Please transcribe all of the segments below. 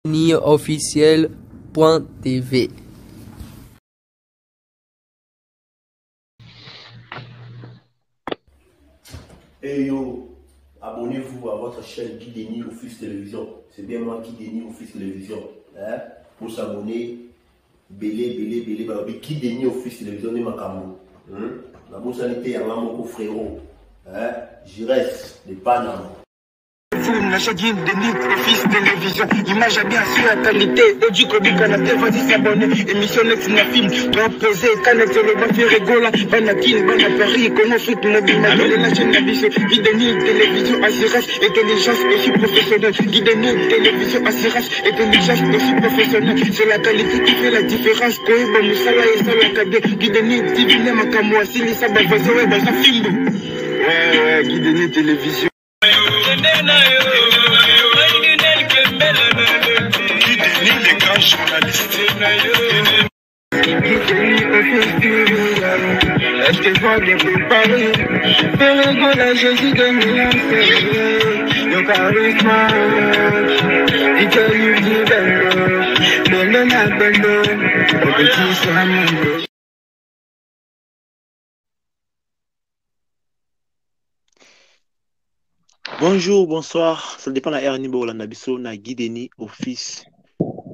Officiel.tv. Hey yo, abonnez-vous à votre chaîne Guideni Office Télévision. C'est bien moi Guideni Office Télévision. Hein? Pour s'abonner, belé, Guideni Office Télévision de Makambo. La boussalité à mon frérot. Hein? Jires de Panama. L'achat d'une Office Télévision, image bien sur la qualité, audio Kobi Canada, vas-y s'abonner, émission Next na film, proposé, Canada, le bafé rigola, Banakin, Paris, comment foot mobile, malgré la chaîne d'ambition, Guideni Télévision, assurance, intelligence aussi professionnelle, Guideni Télévision, assurance, intelligence aussi professionnelle, c'est la qualité qui fait la différence, Koeba Moussala et Sala Kabé, Guideni Divine Makamwa, Sili Saba Vazoé, Baza Fimbo, ouais, Guideni Télévision. Guideni les grands journalistes. Est-ce que vous devez parler? Ferrego la Jésus de Milan, le charisme. Italie du Bello na Bello, le petit Samuel. Bonjour, bonsoir, ça dépend de la Ernibo, la Nabiso, na Guideni Office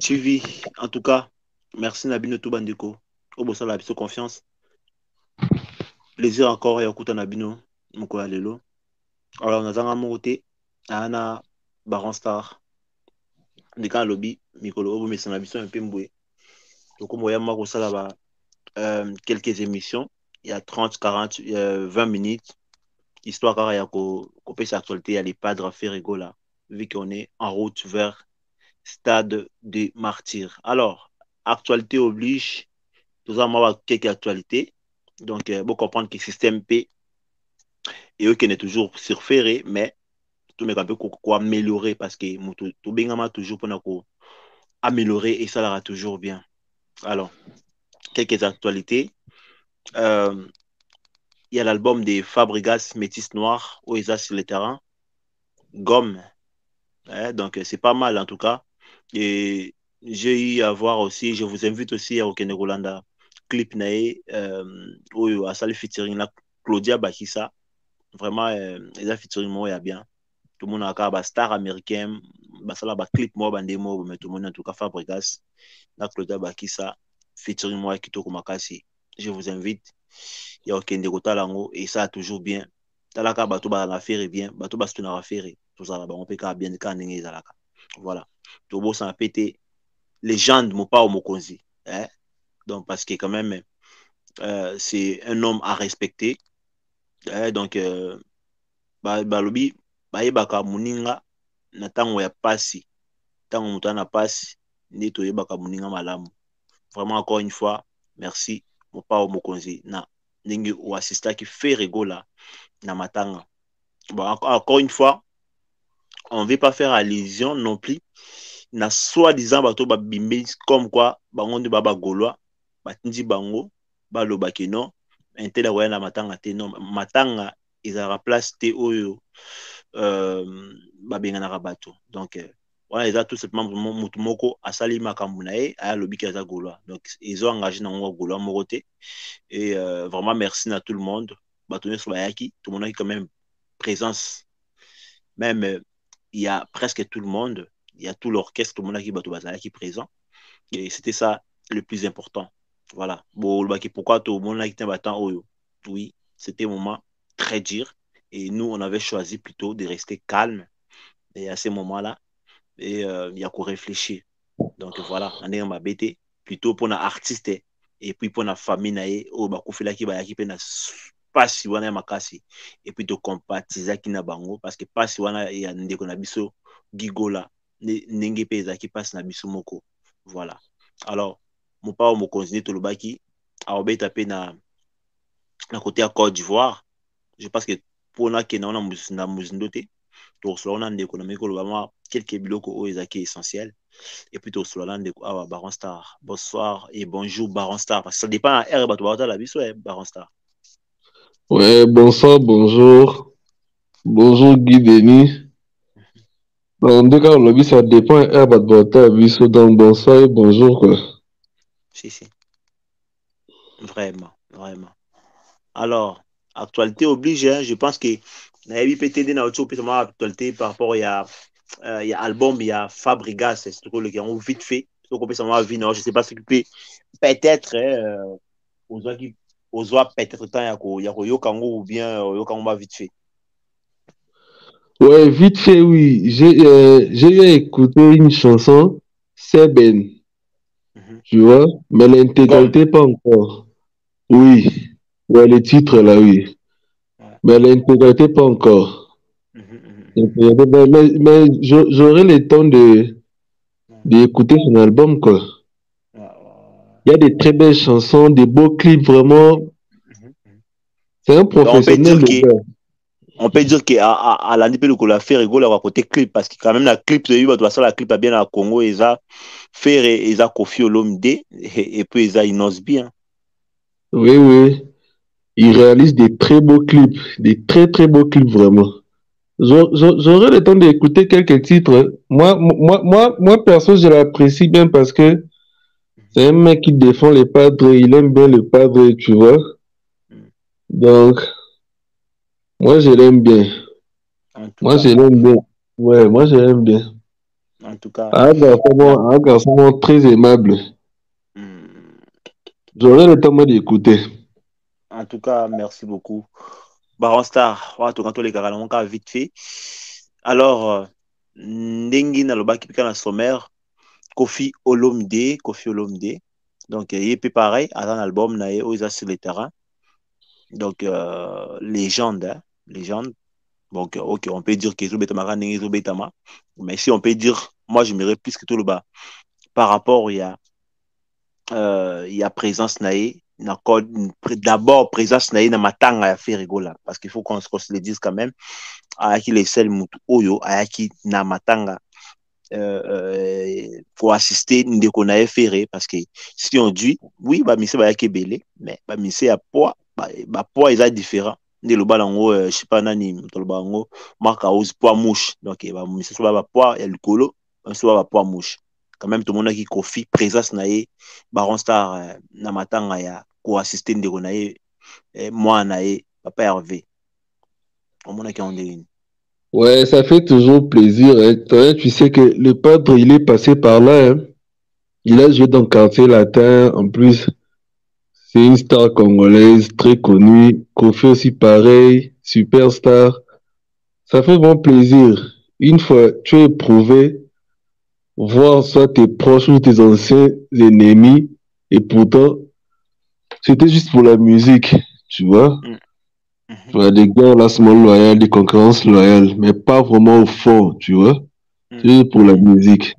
TV. En tout cas, merci Nabino Toubandeko. Au bout de la confiance. Plaisir encore et écoute Nabino, Moukola Lelo. Alors, on a un moté, Anna Baron Star, de quand lobby, Mikolo Obo, mais c'est Nabiso un peu mboué. Donc, on voit Mako Salaba quelques émissions, il y a 30, 40, 20 minutes. Histoire car il y a qu'on peut s'actualité, il y a les padres à Ferrego là, vu qu'on est en route vers Stade des Martyrs. Alors, actualité oblige, nous avons quelques actualités. Donc, vous comprendre que le système P et eux qui est toujours sur Ferré, mais tout le monde peut améliorer parce que tout bien toujours pour améliorer et ça ira toujours bien. Alors, quelques actualités. Il y a l'album des Fabregas Métis Noirs où ils sont sur le terrain. Gomme. Donc, c'est pas mal en tout cas. Et j'ai eu à voir aussi, je vous invite aussi à Okenegolanda, clip nae, où à salle featuring là, Claudia Bakissa. Vraiment, ils ont featuring moi, il y a bien. Tout le monde a un star américain, ça là, clip moi, bandemo, mais tout le monde en tout cas, Fabregas, là, Claudia Bakissa, featuring moi, Kitoko Makasi. Je vous invite. Il y a aucun dégoût et ça toujours bien. Talaka bato ba na faire bien, bato ba stuna faire tout ça là, on peut bien quand n'engé zalaka. Voilà. Tout beau ça pété légende mon pas au Mokonzi, hein. Donc parce que quand même c'est un homme à respecter. Donc balobi bayebaka muninga na tango ya pasi. Tango mutana pasi ndi to yebaka muninga malamu. Vraiment encore une fois, merci mon pas au Mokonzi na ningi ou assista qui fait rigola na matanga. Bon, encore une fois, on ne veut pas faire allusion non plus na soi-disant bato ba bimbe comme quoi bango de baba gaulois batindi bango ba lobaki non intela waya na matanga te non matanga ezara place te oyo ba benga na bato. Donc voilà, ils ont tout simplement mutumoko asali makambu na e aya lobiki za gaulois. Donc ils ont engagé na ngo gaulois moroté et vraiment merci à tout le monde. Batonné sur bayaki, tout le monde a quand même présence. Même il y a presque tout le monde, il y a tout l'orchestre, tout le monde qui est présent. Et c'était ça le plus important. Voilà. Bon, pourquoi tout le monde a été battant? Oui, c'était un moment très dur. Et nous, on avait choisi plutôt de rester calme. Et à ce moment-là, et il y a qu'à réfléchir. Donc voilà, on est en bêté plutôt pour les artistes et puis pour la famille, pas si wana makasi et puis de compatiza qui na bango parce que pas si wana ya ndeko na biso gigola ndenge pe ezaki passe na biso moko. Voilà. Alors mon pa mo continuer to lobaki a obeta pe na côté à Côte d'Ivoire. Je pense que pour na ke na muzindo te to so na ndeko na meko lobama quelques biloko o ezaki essentiel et puis to so na ndeko awa Baron Star. Bonsoir et bonjour Baron Star parce que ça dépend à R bato ba la biso Baron Star. Ouais, bonsoir, bonjour. Bonjour Guideni. En tout cas, on l'a vu, ça dépend. Donc, bonsoir et bonjour, quoi. Si, si. Vraiment, vraiment. Alors, actualité oblige, hein, je pense que Naïbi PTD n'a autre chose actualité par rapport il y a album, il y a Fabregas, c'est tout le qui ont vite fait. Donc, on peut savoir vie, non, je sais pas ce qui peut peut-être aux gens qui aux gens peut-être temps il y a Yokango ou bien Yokango va vite fait. Ouais, vite fait, oui. J'ai eu écouté une chanson, c'est Ben, tu vois, mais Gomme. l'intégralité, pas encore. Oui, ouais, les titres, là, oui. Ouais. Mais l'intégralité, pas encore. Mais j'aurai le temps d'écouter son album, quoi. Il y a des très belles chansons, des beaux clips, vraiment. C'est un Donc, professionnel, le gars. on peut dire qu'à l'année peut le faire rigoler à côté clip parce que quand même la clip de lui doit la clip a bien à Congo et ça faire et ça Kofi Olomide et puis ça innose bien. Oui, oui. Il réalise des très beaux clips, des très très beaux clips, vraiment. J'aurai le temps d'écouter quelques titres. Moi, perso, je l'apprécie bien parce que c'est un mec qui défend les padres, il aime bien le padre, tu vois. Donc, moi, je l'aime bien. En tout Moi, cas, je l'aime bien. Ouais, moi, je l'aime bien. en tout cas, Un garçon très aimable. J'aurai le temps moi, d'écouter. en tout cas, merci beaucoup. Baron Star, on va les gars, vite fait. Alors, Ndengi Naloba qui pique la sommaire, Kofi Olomide. Donc, il est pareil, à un album, naé, où sur le terrain. Donc, légende, hein, légende. Donc, ok, on peut dire que Zobetama, Zobetama. Mais si on peut dire, moi, je m'irais plus que tout le bas. Par rapport, il y a présence naé. D'abord, présence naé dans ma tanga à faire rigoler. Parce qu'il faut qu'on se le dise quand même. Ayaki les sel mutu oyo, ayaki na matanga. Pour assister ndeko na ferré parce que si on dit oui bah mise ba yake belé mais bah mise ya poids bah poids est différent ne le balango je sais pas nani to le balango marka ose poids mouche donc bah mise so ba poids ya likolo so ba poids mouche quand même tout le monde qui Kofi présence na ye Baron Star na matanga ya ko assister ndeko na ye moi na ye papa Hervé on mona qui on dit. Ouais, ça fait toujours plaisir. Hein. Toi, tu sais que le padre, il est passé par là. Hein. Il a joué dans le quartier latin. En plus, c'est une star congolaise très connue. Kofi aussi pareil, superstar. Ça fait bon plaisir. Une fois, tu es éprouvé, voir soit tes proches ou tes anciens ennemis, et pourtant, c'était juste pour la musique, tu vois. Tu vois, des gars, lancement loyal, des concurrences loyales, mais pas vraiment au fond, tu vois. C'est juste pour la musique.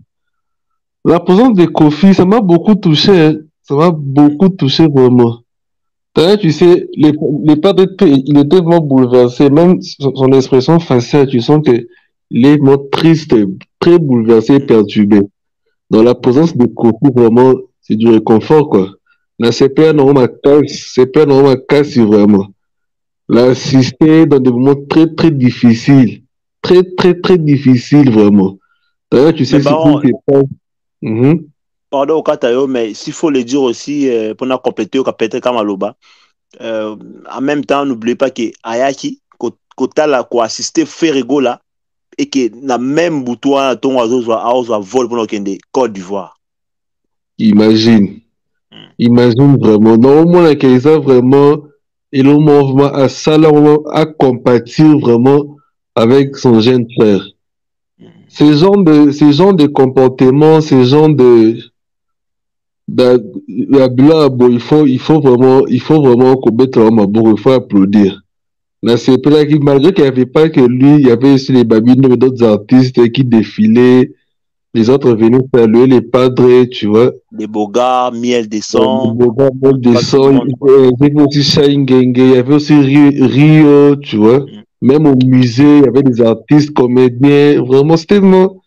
La présence de Kofi, ça m'a beaucoup touché, hein. Ça m'a beaucoup touché vraiment. D'ailleurs, tu sais, les padres, il était vraiment bouleversé. Même son expression faciale, tu sens que il est vraiment triste, très bouleversé, perturbé. Dans la présence de Kofi, vraiment, c'est du réconfort, quoi. Là, c'est pas normal, casse, vraiment. Là, assister dans des moments très, très difficiles. Très, très, très difficiles, vraiment. D'ailleurs, tu Mais sais, c'est Baron, qui Mhm. pardon au Katayo, mais s'il faut le dire aussi, pour nous compléter au capitaine Kamaloba, en même temps, n'oubliez pas que Ayaki, Kota la ko assisté Ferrego là, et que na même boutoir ton oiseau soit vol pour nous Côte d'Ivoire. Imagine. Imagine vraiment. Normalement, la Kaisa, vraiment, il a vraiment à ça, là, vraiment, à compatir vraiment avec son jeune frère. Ces genres de comportements, ces genres il faut vraiment commettre un mabou, il faut applaudir. Là, c'est pour là que malgré qu'il n'y avait pas que lui, il y avait aussi les babines, d'autres artistes qui défilaient, les autres venaient saluer les padres, tu vois. Les Bogards, Miel des Sons, Il y avait aussi Shine Genge, il y avait aussi Rio, tu vois. Même au musée, il y avait des artistes, comédiens. Vraiment, c'était vraiment.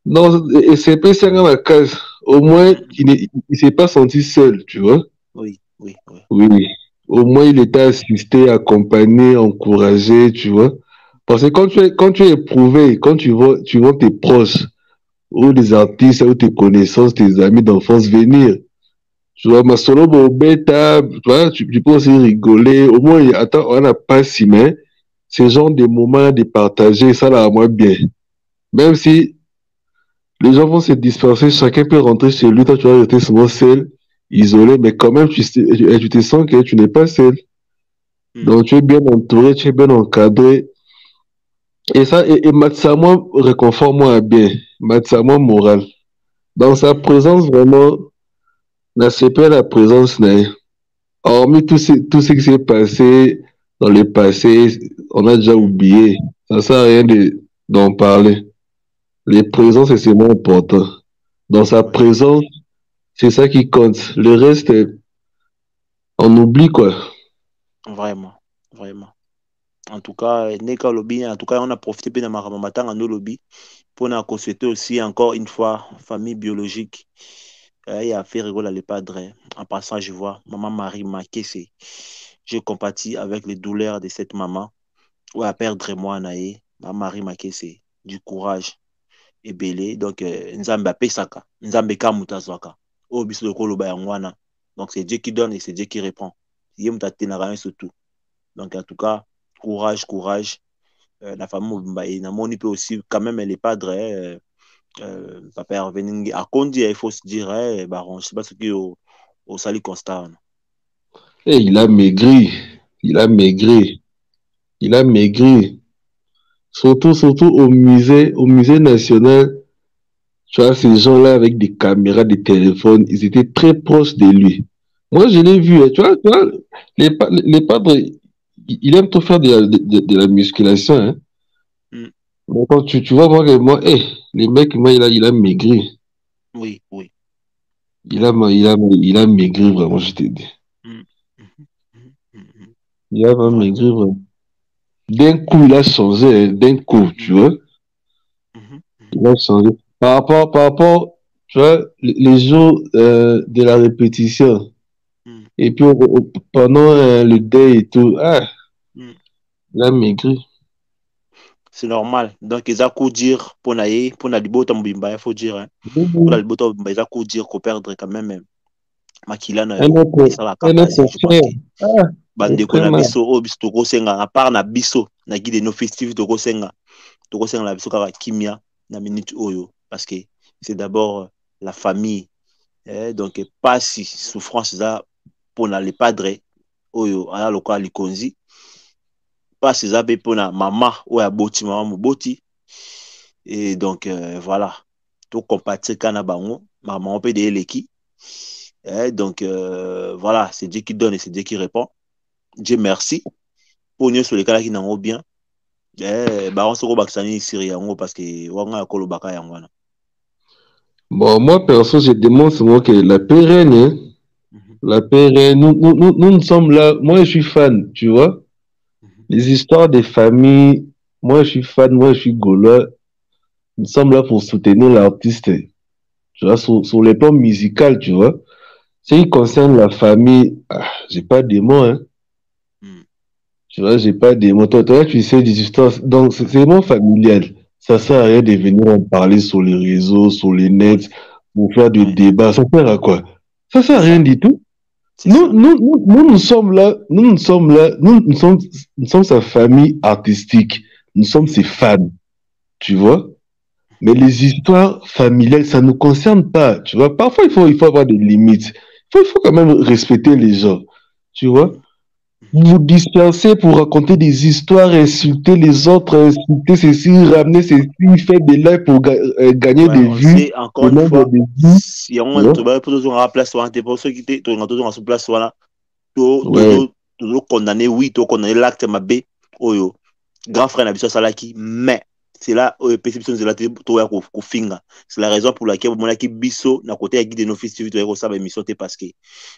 Non, et c'est pas ça dans la case. Au moins, il s'est pas senti seul, tu vois. oui, oui, oui. Oui. Au moins, il était assisté, accompagné, encouragé, tu vois. Parce que quand tu es éprouvé, quand tu vois tes proches, ou des artistes, ou tes connaissances, tes amis d'enfance venir, tu vois, ma solo beta, tu vois, tu peux aussi rigoler. Au moins, attends, on n'a pas si, mais ce genre de moments de partager, ça là, moi bien. Même si les gens vont se disperser, chacun peut rentrer chez lui, toi tu vas rester souvent seul, isolé, mais quand même, tu te sens que tu n'es pas seul. Donc, tu es bien entouré, tu es bien encadré. Et ça, et Matsamo réconfort moi bien. Matsamo moral. Dans sa présence, vraiment, c'est pas la présence, n'est. Hormis tout ce qui s'est passé dans le passé, on a déjà oublié. Ça sert à rien d'en parler. Les présences, c'est vraiment important. Dans sa Ouais, présence, c'est ça qui compte. Le reste, on oublie, quoi. vraiment, vraiment. En tout cas, Neka Lobby, en tout cas, on a profité de ma matin en lobby pour nous souhaiter aussi encore une fois famille biologique. Il a fait rigoler les padres. En passant, je vois maman Marie Makese. Je compatis avec les douleurs de cette maman. Ou à perdre moi, Naé, maman Marie Makese. Du courage et belé. Donc, Nzambe Pesaka, Nzambe Kamutazwaka. Au biso de Koloba Yangwana. Donc, c'est Dieu qui donne et c'est Dieu qui répond. Yemtate n'a rien surtout. Donc, en tout cas, courage, courage. La famille Mbaye, Namoni peut aussi, quand même, les padres. Papa Hervé à Kondi, il faut se dire, baron, je sais pas ce qui est au Sali Constant. Et il a maigri. Il a maigri. Il a maigri. Surtout au musée national. Tu vois, ces gens-là avec des caméras, des téléphones, ils étaient très proches de lui. Moi, je l'ai vu, hein. Tu vois, les padres, il aime trop faire de la musculation, hein. Mm. Mais quand tu vois, moi, les mecs, moi, il a maigri. Oui, oui. Il a maigri, vraiment, je t'ai dit. Mm. Mhm. Mhm. Mhm. Il a vraiment Vraiment. maigri, vraiment. D'un coup, il a changé, hein, d'un coup, tu Mm. vois. Mhm. Mhm. Il a changé. Par rapport, tu vois, les jours de la répétition, Mm. et puis pendant le deuil et tout, Mm. il a maigri. C'est normal. Donc, ils ont dire pour la libota mbimba, il faut dire, hein. Pour la Mhm. libota mbimba, ils ont dire qu'on perdre quand même, Makila na Un yo. Et autre, ça va un autre capazi. Je pense frère. que Ah, le bande frère na là. biso, biso toko senga, à part na biso, na guide nos festifs toko senga. Tokosenga na biso kaka kimia na minute oyo parce que c'est d'abord la famille, donc pas si souffrance za pour les padres oyo ala lokola likonzi pas eza pe mpona mama oyo aboti mama moboti et donc voilà tocompatir kaka na bango maman mpe de eleki donc voilà c'est Dieu qui donne et c'est Dieu qui répond. Dieu merci mpo nyonso olekalaki nango bien baron soko bakisa nini siri yango parce que wanga ya kolobaka yango wana. Bon, moi, perso, je demande souvent que la paix règne, hein. Mhm. La paix règne. Nous sommes là. Moi, je suis fan, tu vois. Mhm. Les histoires des familles, moi, je suis fan, moi, je suis gaulois. Nous sommes là pour soutenir l'artiste, tu vois, sur le plan musical, tu vois. Ce qui concerne la famille, j'ai pas de mots, hein. Mhm. Tu vois, j'ai pas de mots. Toi, tu sais des histoires. Donc, c'est vraiment familial. Ça sert à rien de venir en parler sur les réseaux, sur les nets, Oui, pour faire des ouais, débats. Ça sert à quoi? Ça sert c'est à rien ça, du tout. c'est ça. Nous sommes là, nous sommes sa famille artistique. Nous sommes Mhm. ses fans, tu vois. Mais les histoires familiales, ça ne nous concerne pas, tu vois. Parfois, il faut avoir des limites. Il faut quand même respecter les gens, tu vois. Mhm. Mhm. Vous vous dispersez pour raconter des histoires, insulter les autres, insulter ceci, ramener ceci, faire des lives pour gagner Ouais, des on vues, sait encore le une nombre fois, de vues, si tu on vois. trouve pour toujours en place, on pour ceux qui étaient toujours en place, voilà, Ouais, toujours condamné, oui, toujours condamné l'acte mabé, oyo, grand frère n'a salaki, mais c'est là, perception de la télé, c'est la raison pour laquelle, mon qui biso, n'a côté à guider nos fils, tu veux ça, émission, parce que,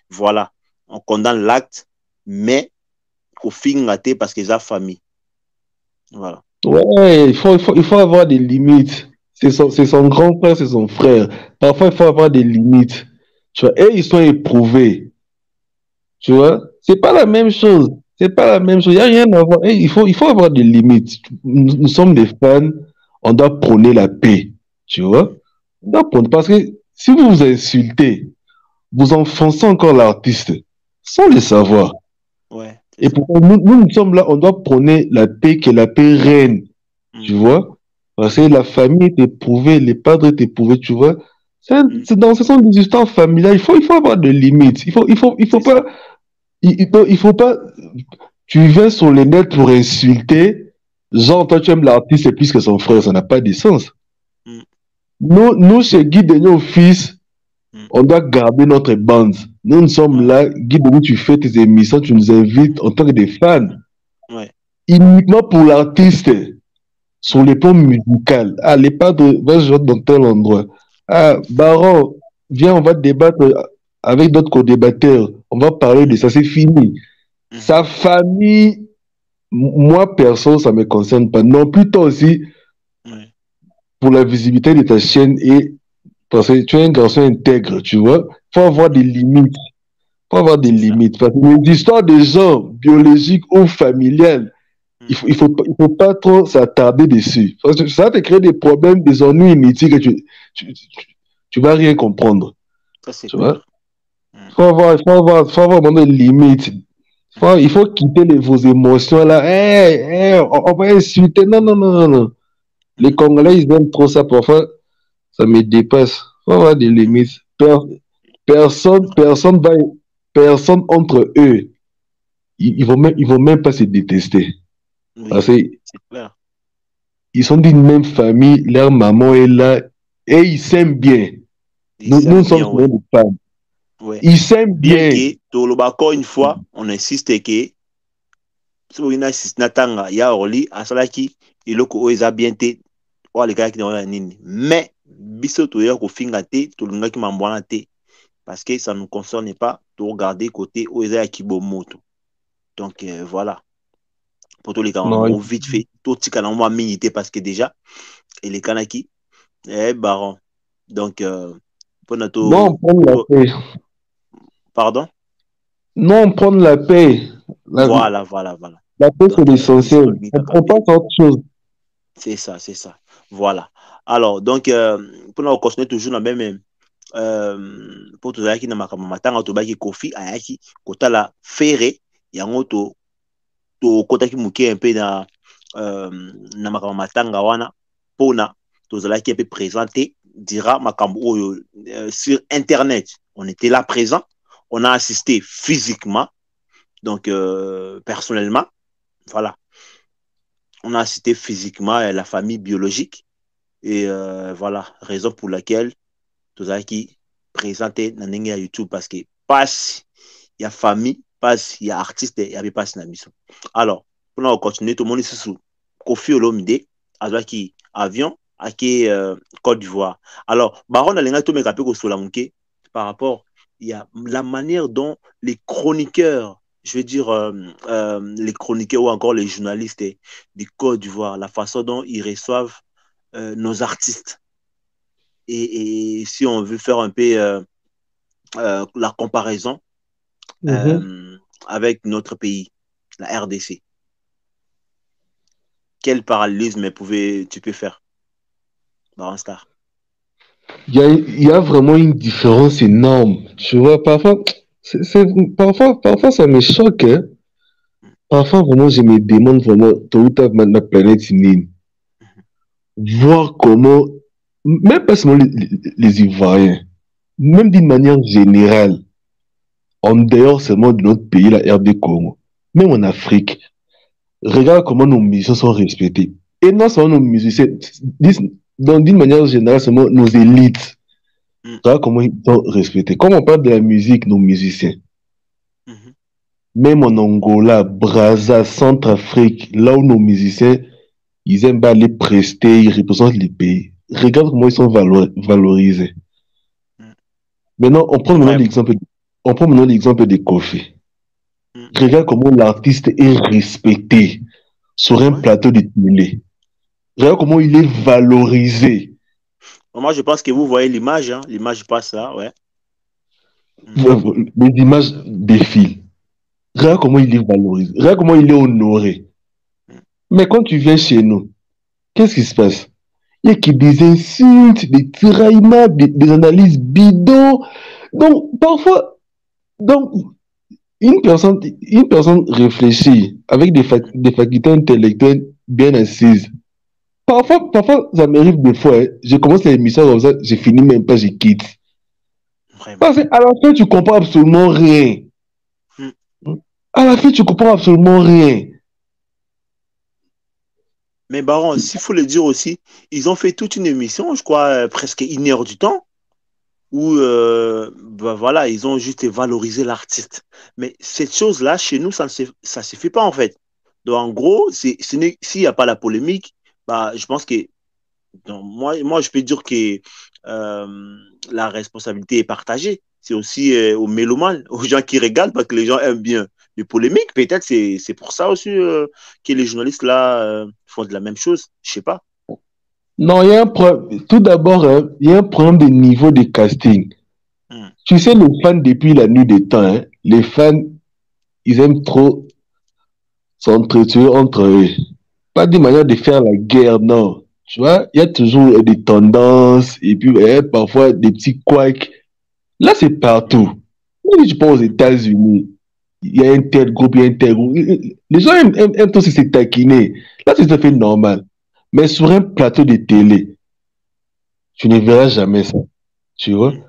voilà, on condamne l'acte, mais, au finga, parce que c'est la famille, voilà. ouais, il faut avoir des limites. C'est son grand frère, c'est son frère. Parfois, il faut avoir des limites. Tu vois, et ils sont éprouvés. Tu vois, c'est pas la même chose. C'est pas la même chose. Il n'y a rien à voir. Eh, il faut avoir des limites. Nous sommes des fans. On doit prôner la paix. Tu vois? On doit prôner. Parce que si vous vous insultez, vous enfoncez encore l'artiste sans le savoir. Ouais, c'est Et ça. pourquoi nous sommes là, on doit prôner la paix, que la paix règne. Tu vois? Parce que la famille est éprouvée, les padres est éprouvés, tu vois? Ce sont des histoires familiales. Il faut avoir des limites. Il faut C'est ça. pas, il faut pas, tu viens sur les nets pour insulter, genre, toi, tu aimes l'artiste plus que son frère, ça n'a pas de sens. Mm, Nous, chez Guy Denis fils, mm. on doit garder notre bande. Nous sommes Ouais, là, Guy Denis, tu fais tes émissions, tu nous invites en tant que des fans, ouais. uniquement pour l'artiste, sur Mm, le plan musical. Ah, les padres, va jouer dans tel endroit. Ah, Baron, viens, on va débattre avec d'autres co-débatteurs. On va parler de ça, c'est fini. mhm. Sa famille, moi, perso, ça ne me concerne pas. Non, plus toi aussi, Ouais, pour la visibilité de ta chaîne et parce que tu es un garçon intègre, tu vois. Il faut avoir des limites. Faut avoir des c'est ça. limites. Parce que les histoires des gens, biologiques ou familiales, Mm, il faut pas trop s'attarder dessus. Parce que ça va te créer des problèmes, des ennuis inutiles que tu, tu, tu vas rien comprendre. ça, c'est Tu vois. clair. Mm, Faut avoir vraiment des limites. Il faut quitter vos émotions là. On va insulter. Non, non, non, non, non. Les mm, Congolais, ils aiment trop ça. Parfois, ça me dépasse. Faut avoir des mm. limites. Personne, personne va, personne entre eux. Ils vont même pas se détester. Parce Oui, qu'ils c'est clair. sont d'une même famille, leur maman est là, et ils s'aiment bien. Ils Nous s'aiment sommes bien, souvent ouais. des femmes. Ouais. Ils s'aiment Bien bien. que, encore une fois, on insiste que soki insiste na tanga ya orli asalaki eloko oyo eza bien te oyo alekalaki na wana nini mais biso toya kofinga te tolingaki mambo wana te parce que ça ne nous concerne pas to regarder côté oyo eza ya kibomoto donc voilà po toleka Non, mambo vite fait totika na mwa mingi te parce que déjà elekanaki baron donc mpona non, prendre la paix. pardon Non, prendre la paix. voilà voilà voilà La paix, c'est donc biso l'essentiel. tolingi kaka On paix. passe à autre chose. C'est ça, c'est ça. Voilà. Alors, donc, pour continuer toujours dans le même, pour tout ça, qui n'a pas matanga to baki kofi ayaki kotala ferré yango to kota ki muke un peu na makambo matanga wana pona to zalaki un peu présenté dira makambo oyo sur internet. On était là présent, on a assisté physiquement, donc personnellement, voilà. On a assisté physiquement la famille biologique. Et voilà, raison pour laquelle tout ça qui présenté dans YouTube parce que passe, il y a famille, passe, il y a artiste, il y a passe dans la mission. Alors, pour continuer, tout le monde est sous Kofi Olomide, avec qui avion, avec Côte d'Ivoire. Alors, Baron Alenga tout me capé sur la moquée par rapport, il y a la manière dont les chroniqueurs, je veux dire, les chroniqueurs ou encore les journalistes du Côte d'Ivoire, la façon dont ils reçoivent nos artistes. Et si on veut faire un peu la comparaison Mhm. avec notre pays, la RDC, quel parallélisme tu peux faire, Baron Star? Il y a vraiment une différence énorme. Tu vois, parfois, parfois, ça me choque, hein. Parfois, vraiment, je me demande vraiment, tôt ou tard, la planète Nine, voir comment, même pas seulement les Ivoiriens, même d'une manière générale, en dehors seulement de notre pays, la RD Congo, même en Afrique, regarde comment nos musiciens sont respectés. Et non seulement nos musiciens, d'une manière générale, seulement nos élites, Mm regarde comment ils sont respectés. Quand on parle de la musique, nos musiciens, -hmm. même en Angola, Brazza, Centrafrique, là où nos musiciens, ils aiment bien aller prester, ils représentent les pays. Regarde comment ils sont valorisés. Mm. Maintenant, Ouais. on prend maintenant l'exemple de Kofi. Mm. Regarde comment l'artiste est respecté sur un Ouais. plateau de télé. Regarde comment il est valorisé. Moi, je pense que vous voyez l'image, hein? L'image passe là, ouais. Les images défilent. Regarde comment il est valorisé. Regarde comment il est honoré. Mais quand tu viens chez nous, qu'est-ce qui se passe? Il y a qui des insultes, des tiraillements, des analyses bidons. Donc, parfois, donc, une personne réfléchie, avec des facultés intellectuelles bien assises. Parfois, ça m'arrive des fois, hein, je commence l'émission comme ça, je finis même pas, je quitte. Vraiment. Parce qu'à la fin, tu comprends absolument rien. Mm. À la fin, tu comprends absolument rien. Mais Baron, s'il faut le dire aussi, ils ont fait toute une émission, je crois, presque 1 heure du temps, où bah voilà, ils ont juste valorisé l'artiste. Mais cette chose-là, chez nous, ça se fait pas en fait. Donc en gros, s'il n'y a pas la polémique, bah, je pense que donc, moi, je peux dire que la responsabilité est partagée. C'est aussi aux mélomanes, aux gens qui regardent, parce que les gens aiment bien les polémiques. Peut-être c'est pour ça aussi que les journalistes là font de la même chose. Je sais pas. Non, il y a un problème. Tout d'abord, hein, il y a un problème de niveau de casting. Hmm. Tu sais, les fans, depuis la nuit des temps, hein, les fans, ils aiment trop s'entretuer entre eux. Pas d'une manière de faire la guerre, non. Tu vois, il y a toujours des tendances et puis parfois des petits couacs. Là, c'est partout. Même si tu penses aux États-Unis, il y a un tel groupe, il y a un tel groupe. Les gens aiment tous se taquiner. Là, c'est tout à fait normal. Mais sur un plateau de télé, tu ne verras jamais ça. Tu vois? Hmm.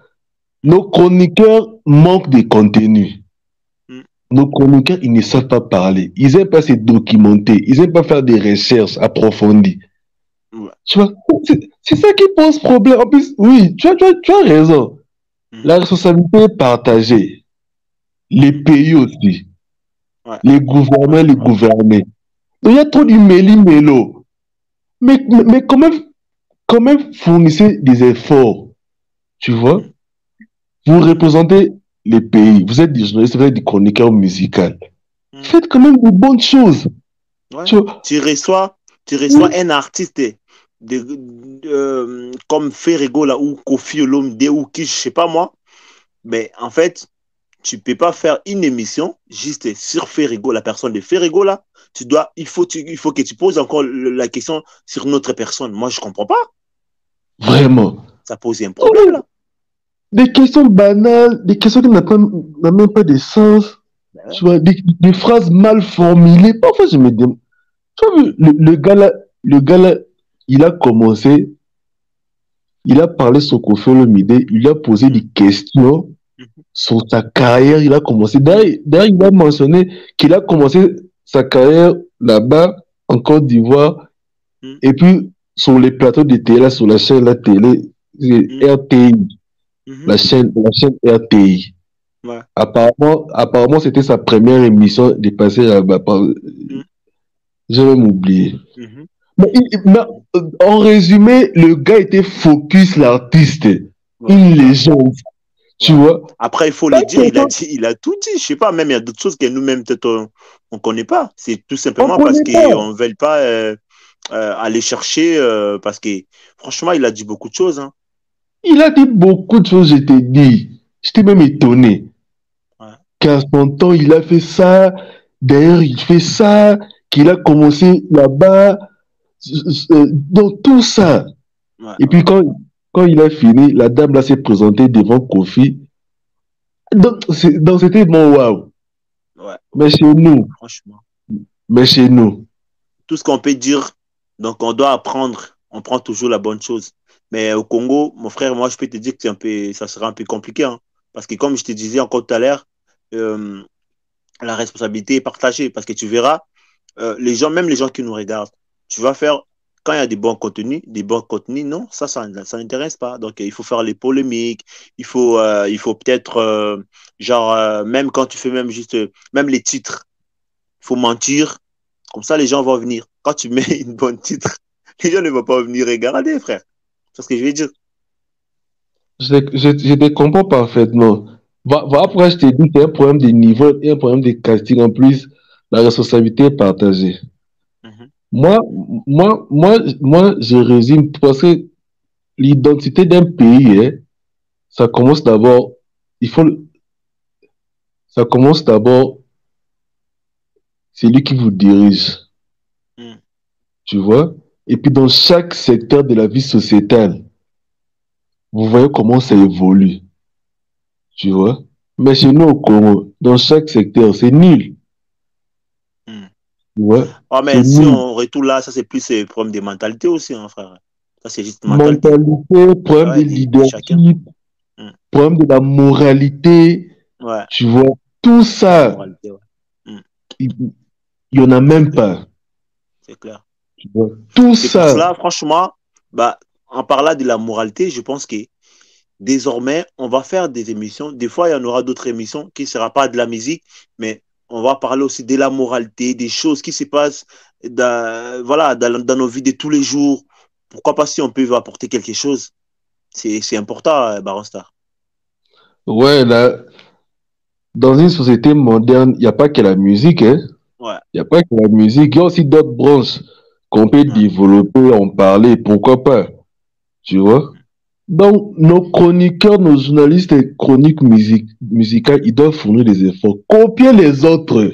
Nos chroniqueurs manquent de contenu. Hmm. Nos chroniqueurs, ils ne savent pas parler. Ils n'aiment pas se documenter. Ils n'aiment pas faire des recherches approfondies. Ouais. Tu vois? C'est ça qui pose problème. En plus, oui, tu as raison. Hmm. La responsabilité est partagée. Les pays aussi. Ouais. Les gouvernements, les gouvernés. Donc, il y a trop du méli-mélo. Mais quand même, fournissez des efforts. Tu vois? Hmm. Vous représentez les pays. Vous êtes des journalistes, vous êtes des chroniqueurs musicaux. Hmm. Faites quand même de bonnes choses. Ouais. Tu vois? Tu reçois Oui. un artiste comme Ferrego là, ou Kofi Olomide ou qui, je sais pas moi. Mais en fait, tu peux pas faire une émission juste sur Ferrego, la personne de Ferrego là. Il faut que tu poses encore la question sur notre personne. Moi, je comprends pas. Vraiment. Ça pose un problème là. Des questions banales, des questions qui n'ont même pas de sens. Tu vois, des phrases mal formulées. Parfois, je me demande. Tu vois, le gars là, il a commencé, il a parlé sur Kofi Olomide, il a posé des questions sur sa carrière. Il a commencé. D'ailleurs, il a mentionné qu'il a commencé sa carrière là-bas, en Côte d'Ivoire, et puis sur les plateaux de télé, sur la chaîne la télé, RTI, la chaîne RTI. Ouais. Apparemment, c'était sa première émission de passer là-bas. J'ai même oublié. Mais en résumé, le gars était focus l'artiste, une légende. Tu vois? Après, il faut le dire, il a tout dit. Je sais pas, même il y a d'autres choses que nous-mêmes, peut-être, on connaît pas. C'est tout simplement parce qu'on ne veut pas aller chercher, parce que franchement, il a dit beaucoup de choses. Hein. Il a dit beaucoup de choses, je t'ai dit. J'étais même étonné. Ouais. Qu'à son temps, il a fait ça. D'ailleurs, il fait ça. Qu'il a commencé là-bas. Donc, tout ça. Ouais. Et puis, quand il a fini, la dame là s'est présentée devant Kofi. Donc, c'était bon, waouh. Ouais. Mais chez nous. Franchement. Mais chez nous. Tout ce qu'on peut dire, donc on doit apprendre. On prend toujours la bonne chose. Mais au Congo, mon frère, moi, je peux te dire que ça sera un peu compliqué. Hein, parce que comme je te disais encore tout à l'heure, la responsabilité est partagée. Parce que tu verras, même les gens qui nous regardent, tu vas faire, quand il y a des bons contenus, non, ça n'intéresse pas. Donc, il faut faire les polémiques, il faut peut-être, même quand tu fais même juste, même les titres, il faut mentir, comme ça les gens vont venir. Quand tu mets une bonne titre, les gens ne vont pas venir regarder, frère. C'est ce que je vais dire. Je te comprends parfaitement. Voilà pourquoi je t'ai dit qu'il y a un problème de niveau et un problème de casting. En plus, la responsabilité est partagée. Moi, je résume parce que l'identité d'un pays, hein, ça commence d'abord c'est lui qui vous dirige. Mm. Tu vois? Et puis dans chaque secteur de la vie sociétale, vous voyez comment ça évolue. Tu vois? Mais chez nous au Congo, dans chaque secteur, c'est nul. Mm. Tu vois? Oh, C'est mais si nul. on retourne là, ça c'est plus un problème de mentalité aussi, hein, frère. Ça c'est juste mentalité. Mentalité, problème de Ouais, de chacun. leadership, Mm. problème de la moralité, Ouais, tu vois? Tout la ça, moralité, ouais. Mm. il y en a C'est même clair, pas. c'est clair. Tu vois? Tout C'est pour ça. cela, franchement, bah, en parlant de la moralité, je pense que désormais, on va faire des émissions. Des fois, il y en aura d'autres émissions qui ne sera pas de la musique, mais on va parler aussi de la moralité, des choses qui se passent voilà, dans nos vies de tous les jours. Pourquoi pas si on peut apporter quelque chose? C'est important, Baron Star. Ouais, là, dans une société moderne, il n'y a pas que la musique, hein. Ouais, Il n'y a pas que la musique. Il y a aussi d'autres branches qu'on peut ouais. développer, en parler, pourquoi pas. Tu vois? Donc, nos chroniqueurs, nos journalistes et chroniques musicales, ils doivent fournir des efforts. Copier les autres.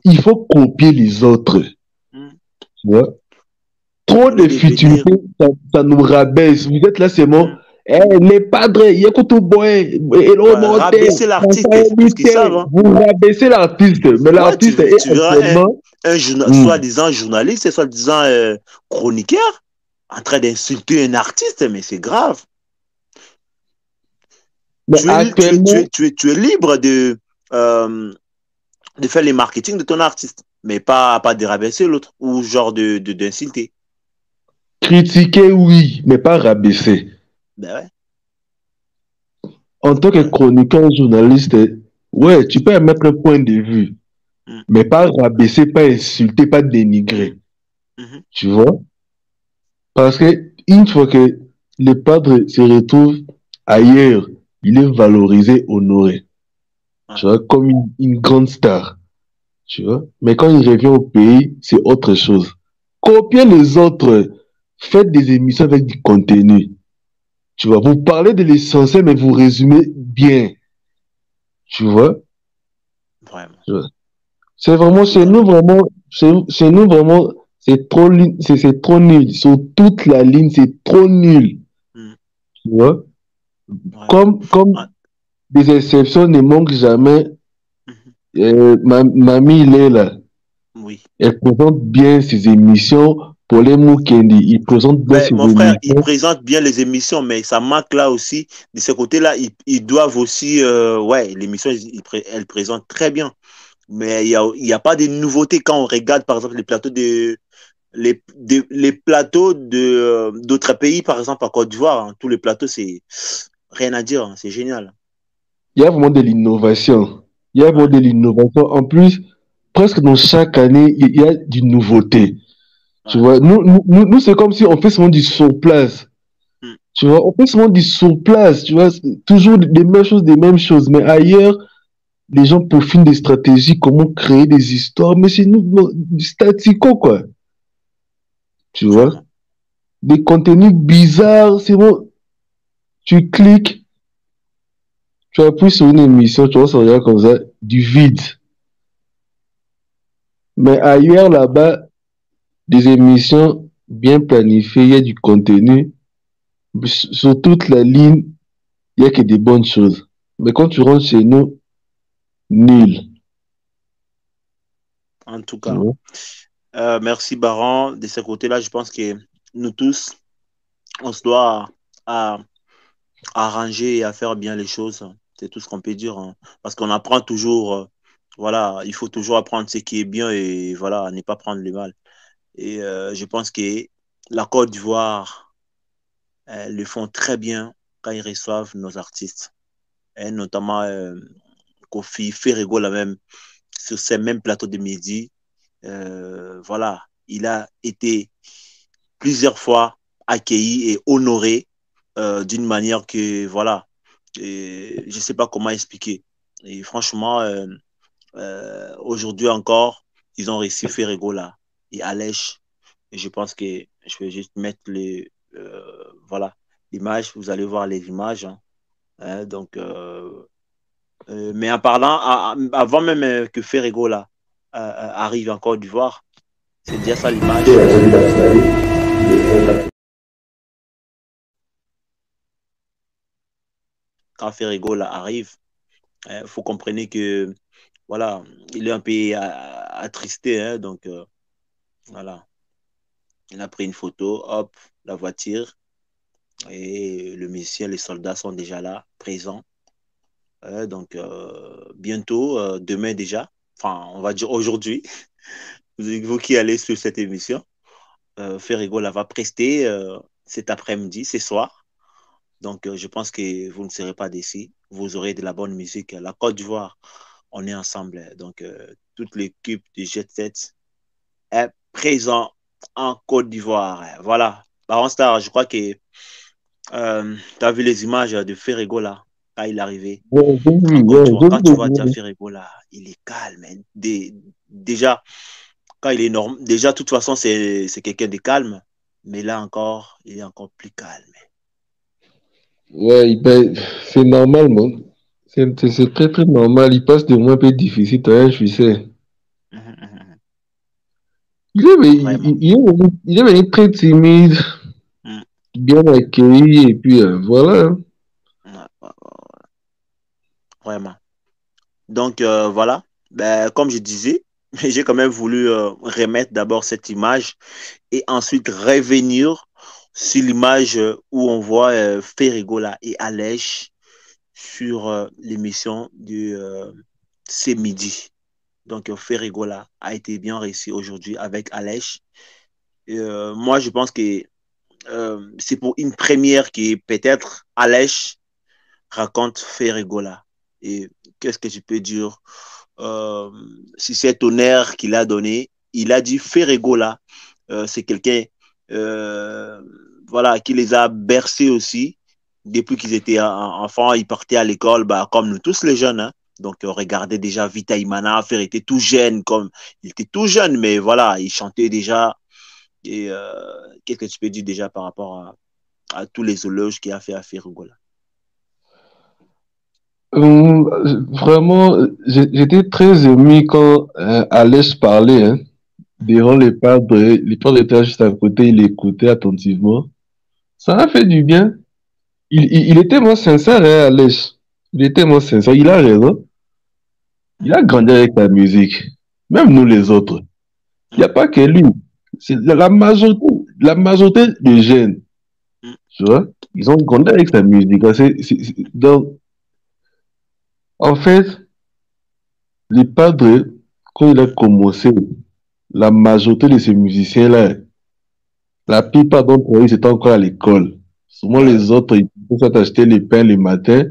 Il faut copier les autres. Mm. Tu vois? Trop Au lieu de de venir, futilité, ça nous rabaisse. Vous êtes là, c'est bon. mm, Eh, les padres, Yakutu Boy, et ouais, monté, rabaisser l'artiste, parce qu'ils savent. Hein. vous rabaissez l'artiste. Mais Ouais, l'artiste est tu verras actuellement. Hmm. soi-disant journaliste et soi-disant chroniqueur en train d'insulter un artiste, mais c'est grave. Mais actuellement, Tu es libre de faire les marketing de ton artiste, mais pas de rabaisser l'autre ou genre d'insulter. critiquer, oui, mais pas rabaisser. Ben ouais, En tant que ouais. chroniqueur, journaliste, ouais, tu peux émettre un point de vue, Mm, mais pas rabaisser, pas insulter, pas dénigrer. mhm, Tu vois? Parce que une fois que le padre se retrouve ailleurs, il est valorisé, honoré. ouais, Tu vois, comme une grande star. Tu vois? Mais quand il revient au pays, c'est autre chose. Copiez les autres. Faites des émissions avec du contenu. Tu vois, vous parlez de l'essentiel, mais vous résumez bien. Tu vois? vraiment. Tu vois. C'est En vraiment, tout chez cas, nous, vraiment, chez nous, vraiment, c'est trop nul. Sur toute la ligne, c'est trop nul. mm, Tu vois? vraiment. Ouais, Comme des exceptions ne manquent jamais, mhm, Mamie, il est là. oui. Elle présente bien ses émissions. Pour les Mukendi, il présente bien Mais ses mon frère, il émissions. présente bien les émissions, mais ça manque là aussi. De ce côté-là, ils doivent aussi, ouais, l'émission, elle présente très bien. Mais il y a pas de nouveautés quand on regarde, par exemple, les plateaux d'autres pays, par exemple, en Côte d'Ivoire. Hein, tous les plateaux, c'est rien à dire. Hein, c'est génial. Il y a vraiment de l'innovation. Il y a vraiment Ouais, de l'innovation. En plus, presque dans chaque année, il y a du nouveauté. Tu ouais. vois, c'est comme si on fait seulement du sur place. Mm, Tu vois, on fait seulement du sur place. Tu vois, c'est toujours des mêmes choses, des mêmes choses. Mais ailleurs, les gens peaufinent des stratégies, comment créer des histoires. Mais c'est nous, du statico, quoi. Tu vois, vraiment. des contenus bizarres. C'est bon, tu cliques, tu appuies sur une émission, tu vois, ça regarde comme ça, du vide. Mais ailleurs, là-bas, des émissions bien planifiées, il y a du contenu. Sur toute la ligne, il n'y a que des bonnes choses. Mais quand tu rentres chez nous, nul. En tout Tu cas, vois. merci, Baron. De ce côté-là, je pense que nous tous, on se doit à arranger et à faire bien les choses. C'est tout ce qu'on peut dire. Hein. Parce qu'on apprend toujours, voilà, il faut toujours apprendre ce qui est bien et voilà, ne pas prendre le mal. Et je pense que la Côte d'Ivoire le font très bien quand ils reçoivent nos artistes. Et notamment Kofi Ferrego, là même, sur ces mêmes plateaux de midi. Voilà, il a été plusieurs fois accueilli et honoré d'une manière que, voilà, et je ne sais pas comment expliquer. Et franchement, aujourd'hui encore, ils ont réussi Ferrego là et Alèche. Et je pense que je vais juste mettre voilà, l'image. Vous allez voir les images. Hein. Hein, donc, mais en parlant, avant même que Ferrego là arrive en Côte d'Ivoire. C'est déjà ça l'image. Quand Ferregola arrive, il faut comprendre que voilà, il est un peu attristé, hein, donc voilà. Il a pris une photo, hop, la voiture, et le musicien, les soldats sont déjà là, présents. Donc bientôt, demain déjà, enfin on va dire aujourd'hui, vous qui allez sur cette émission, Ferregola va prester cet après-midi, ce soir. Donc je pense que vous ne serez pas déçus. Vous aurez de la bonne musique. La Côte d'Ivoire, on est ensemble. Donc toute l'équipe du Jet Set est présent en Côte d'Ivoire. Voilà. Baron Star, je crois que tu as vu les images de Ferregola quand il est arrivé Ouais, j'ai en vu, Côte ouais, d'Ivoire. j'ai Quand tu vois déjà vu. Ferregola, il est calme. Hein. Déjà, quand il est normal, déjà, de toute façon, c'est quelqu'un de calme. Mais là encore, il est encore plus calme. Ouais, ben, c'est normal, man. C'est très, très normal. Il passe des mois un peu difficiles, toi, je sais. Vraiment. Il est venu très timide, Mm. bien accueilli, et puis voilà. Ouais, ouais, vraiment. Donc, voilà. Ben, comme je disais, j'ai quand même voulu remettre d'abord cette image et ensuite revenir sur l'image où on voit Ferregola et Alèche sur l'émission de C'est midi. Donc, Ferregola a été bien réussi aujourd'hui avec Alèche. Moi, je pense que c'est pour une première qui peut-être Alèche raconte Ferregola. Et qu'est-ce que je peux dire si cet honneur qu'il a donné, il a dit Ferregola, c'est quelqu'un euh, voilà, qui les a bercés aussi. Depuis qu'ils étaient enfants, ils partaient à l'école, bah, comme nous tous les jeunes. Hein. Donc, on regardait déjà Vita Imana, Fer était tout jeune, comme il était tout jeune, mais voilà, il chantait déjà. Et qu'est-ce que tu peux dire déjà par rapport à tous les éloges qu'il a fait à Ferregola? Vraiment, j'étais très ému quand Alès parlait, hein, devant les padres étaient juste à côté, il écoutait attentivement. Ça a fait du bien. Il était moins sincère, hein, Alès. Il était moins sincère. Il a raison. Il a grandi avec la musique. Même nous les autres. Il n'y a pas que lui. C'est la majorité des jeunes, tu vois, ils ont grandi avec la musique. Donc, en fait, les padres, quand il a commencé, la majorité de ces musiciens-là, la plupart d'entre eux, ils étaient encore à l'école. Souvent, Ouais, les autres, ils pouvaient s'acheter les pains le matin,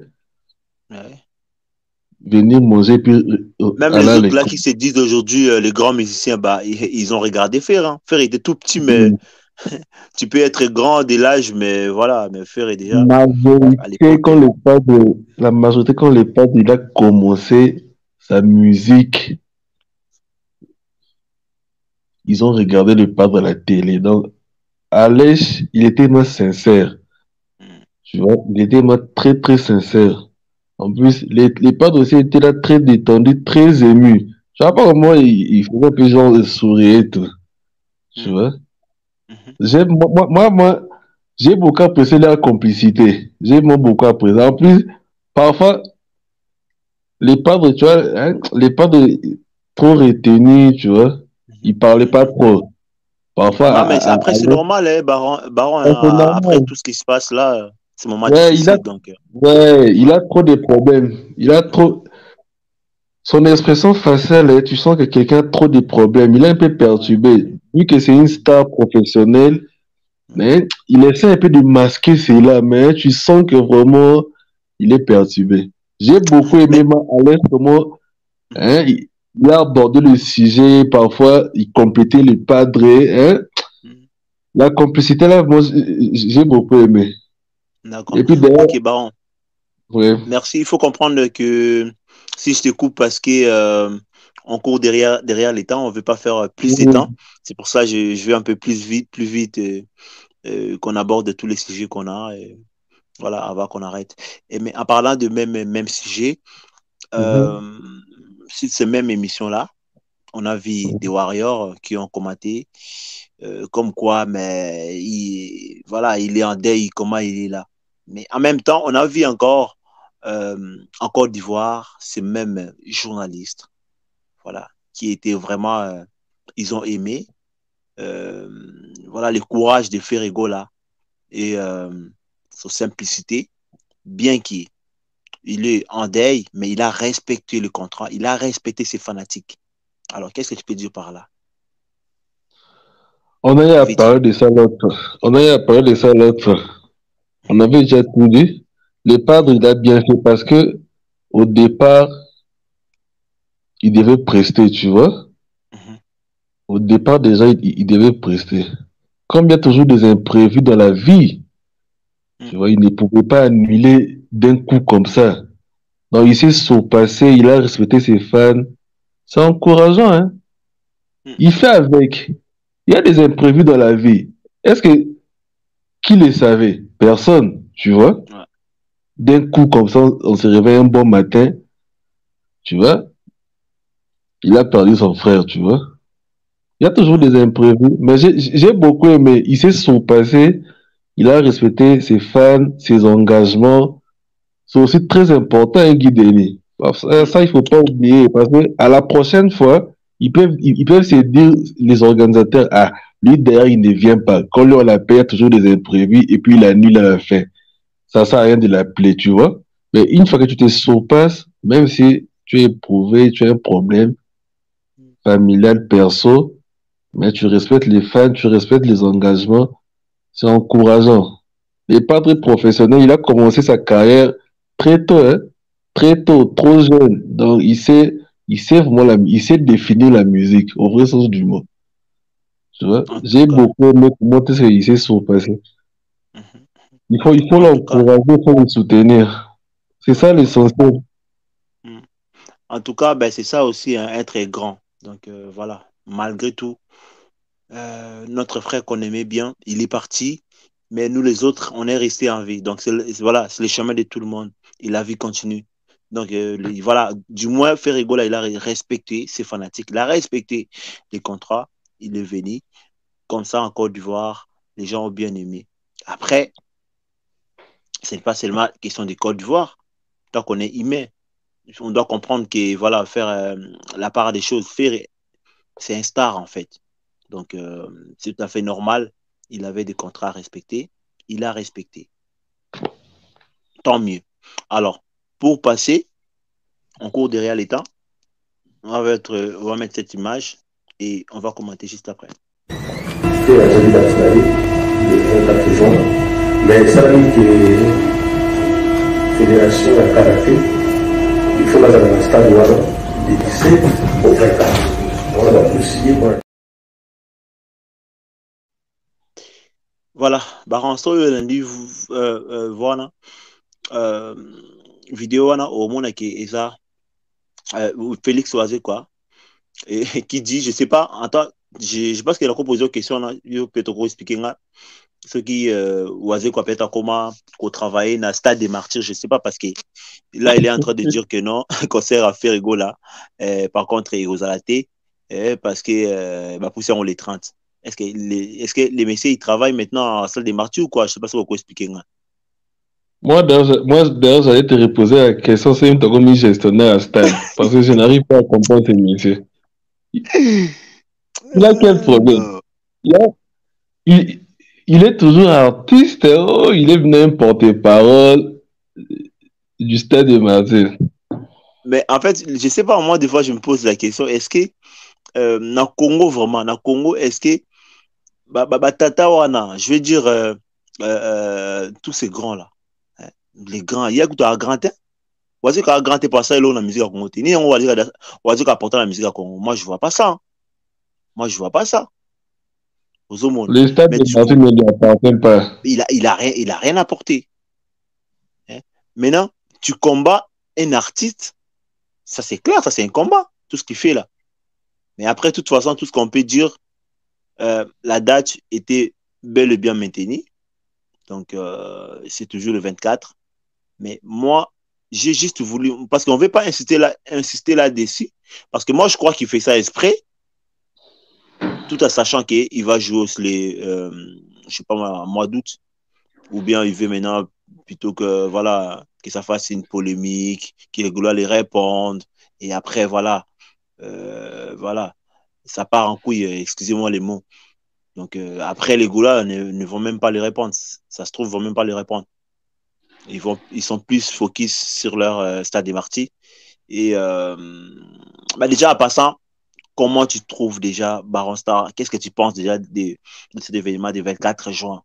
ouais. venir manger, puis Même aller les à autres là l'école. qui se disent aujourd'hui, les grands musiciens, bah, ils ont regardé Fer. Hein. Fer était tout petit, mais Mm. tu peux être grand de l'âge, mais voilà, mais Fer est déjà à Majorité, l'époque. la majorité, quand les padres, il a commencé sa musique, ils ont regardé le padre à la télé. Donc, Alèche, il était moins sincère. Mm. Tu vois, il était moi très très sincère. En plus, les padres aussi étaient là très détendus, très émus. Je sais pas comment il faisait un peu genre de sourire et tout. Tu Mm. vois. Mhm. J'ai beaucoup apprécié leur complicité. J'ai moi beaucoup apprécié. En plus, parfois, les padres, tu vois, hein, les padres trop retenus, tu vois, Mhm. ils parlaient pas Mhm. trop. Parfois, Non, mais après, c'est normal, hein, Baron, c'est hein, après normal. tout ce qui se passe là, c'est un moment Ouais, difficile, donc ouais, il voilà. a trop de problèmes. Il a Mhm. trop, son expression faciale, hein, tu sens que quelqu'un a trop de problèmes. Il est un peu Ouais. perturbé. Vu que c'est une star professionnelle, Mhm. mais il essaie un peu de masquer cela, mais tu sens que vraiment, il est perturbé. J'ai beaucoup aimé Mais Alex, comment mhm. hein, il a abordé le sujet, parfois il complétait les padres. Hein. Mhm. La complicité là, moi, j'ai beaucoup aimé. D'accord. Et puis d'ailleurs, Ok, Baron. ouais. Merci. Il faut comprendre que si je te coupe parce que on court derrière les temps, on ne veut pas faire plus de temps. Mhm, C'est pour ça que je vais un peu plus vite qu'on aborde tous les sujets qu'on a. Voilà, avant qu'on arrête. Mais en parlant de même sujet, mhm, sur cette même émission-là, on a vu des Warriors qui ont commenté comme quoi, mais voilà, il est en deuil, comment il est là. Mais en même temps, on a vu encore en Côte d'Ivoire ces mêmes journalistes, voilà, qui étaient vraiment, ils ont aimé, euh, voilà, le courage de Ferrego là et sa simplicité, bien qu'il est en deuil, mais il a respecté le contrat, il a respecté ses fanatiques. Alors, qu'est-ce que tu peux dire par là? On a eu à Vite. parler de ça l'autre. On a eu à parler de ça l'autre. On avait déjà tout dit. Le padre, il a bien fait parce que au départ, il devait prester, tu vois. Mhm. Au départ, déjà, il devait prester. Comme il y a toujours des imprévus dans la vie, Mhm. tu vois, il ne pouvait pas annuler d'un coup comme ça. Donc, il s'est surpassé, il a respecté ses fans. C'est encourageant, hein. Mhm. Il fait avec. Il y a des imprévus dans la vie. Est-ce que qui les savait? Personne, tu vois. Ouais. D'un coup, comme ça, on se réveille un bon matin, tu vois. Il a perdu son frère, tu vois. Il y a toujours Ouais. des imprévus, mais j'ai beaucoup aimé. Il s'est surpassé, il a respecté ses fans, ses engagements. C'est aussi très important, un guide aîné. Mhm. Ça, il faut pas oublier, parce que à la prochaine fois, ils peuvent se dire, les organisateurs, ah, lui, derrière, il ne vient pas. Quand lui, on l'appelle, il y a toujours des imprévus, et puis il annule à la fin. Ça sert à rien de l'appeler, tu vois. Mais une fois que tu te surpasses, même si tu es éprouvé, tu as un problème familial, perso, mais tu respectes les fans, tu respectes les engagements, c'est encourageant. Il n'est pas très professionnel, il a commencé sa carrière très tôt, hein, très tôt, trop jeune. Donc il sait vraiment il sait définir la musique, au vrai sens du mot. Tu vois, En tout j'ai cas, beaucoup aimé comment est-ce qu'il s'est surpassé. mhm. Il faut En tout cas, l'encourager, il faut le soutenir. C'est ouais, ça ouais. l'essentiel. Mhm. En tout cas, ben, c'est ça aussi, hein, être grand. Donc voilà, malgré tout, notre frère qu'on aimait bien, il est parti, mais nous les autres, on est restés en vie. Donc voilà, c'est le chemin de tout le monde. Et la vie continue. Donc voilà, du moins, Ferrigo, là, il a respecté ses fanatiques, il a respecté les contrats, il est venu. Comme ça, en Côte d'Ivoire, les gens ont bien aimé. Après, ce n'est pas seulement question de Côte d'Ivoire. Tant qu'on est humain, on doit comprendre que, voilà, faire la part des choses, faire, c'est un star, en fait. Donc, c'est tout à fait normal. Il avait des contrats à respecter. Il a respecté. Tant mieux. Alors, pour passer, en cours derrière les temps, on va mettre cette image et on va commenter juste après. C'était la jolie d'Afrique, le 24 juin. Mais ça dit que fédération de karaté, il faut dans un stade de 17 au 24. On va plus signer pour Voilà. Baranso, lundi, voilà. Euh, vidéo, wana, au monde, et ça, Félix Oazé, quoi. Et, qui dit, je sais pas, attends, je pense qu'il a posé une question, il peut te expliquer ce qui, Oazé, quoi, peut-être comment, qu'on travaille dans le stade des martyrs, je sais pas, parce que là, il est en train de dire que non, qu'on sert à faire rigolo là. Par contre, il aux alatés, parce que ma poussière, on les 30. Est-ce que les messieurs, ils travaillent maintenant en salle des martyrs ou quoi? Je sais pas si vous pouvez expliquer. Hein. D'ailleurs, j'allais te reposer la question, c'est une mis gestionnaire à stade, parce que je n'arrive pas à comprendre ces métiers. Il a quel problème? Non. Il, a- il, il est toujours artiste, oh, il est venu un porte-parole du stade de Marseille. Mais en fait, je sais pas, moi, des fois, je me pose la question, est-ce que, dans le Congo, vraiment, dans le Congo, est-ce que, tata wana, je veux dire, tous ces grands-là, hein, les grands, il y a que un grand, voici qu'un grand est passé là, la musique à Congo. Ni on va dire qu'apporter la musique à Congo. Moi, je vois pas ça. Hein. Moi, je vois pas ça. Aux hommes. Le stade Mais de du Marseille coup, ne lui appartient pas. il a rien apporté. Hein. Maintenant, tu combats un artiste, ça c'est clair, ça c'est un combat, tout ce qu'il fait là. Mais après, de toute façon, tout ce qu'on peut dire, la date était bel et bien maintenue. Donc, c'est toujours le 24. Mais moi, j'ai juste voulu, parce qu'on ne veut pas insister là-dessus, parce que moi, je crois qu'il fait ça exprès, tout en sachant qu'il va jouer aussi je sais pas moi, mois d'août, ou bien il veut maintenant, plutôt que, voilà, que ça fasse une polémique, qu'il doit les répondre, et après, voilà, voilà, ça part en couille, excusez-moi les mots. Donc, après, les gars ne vont même pas les répondre. Ça se trouve, ils vont même pas les répondre. Ils sont plus focus sur leur stade des martyrs. Et bah déjà, en passant, comment tu trouves déjà Baron Star? Qu'est-ce que tu penses déjà de cet événement du 24 juin?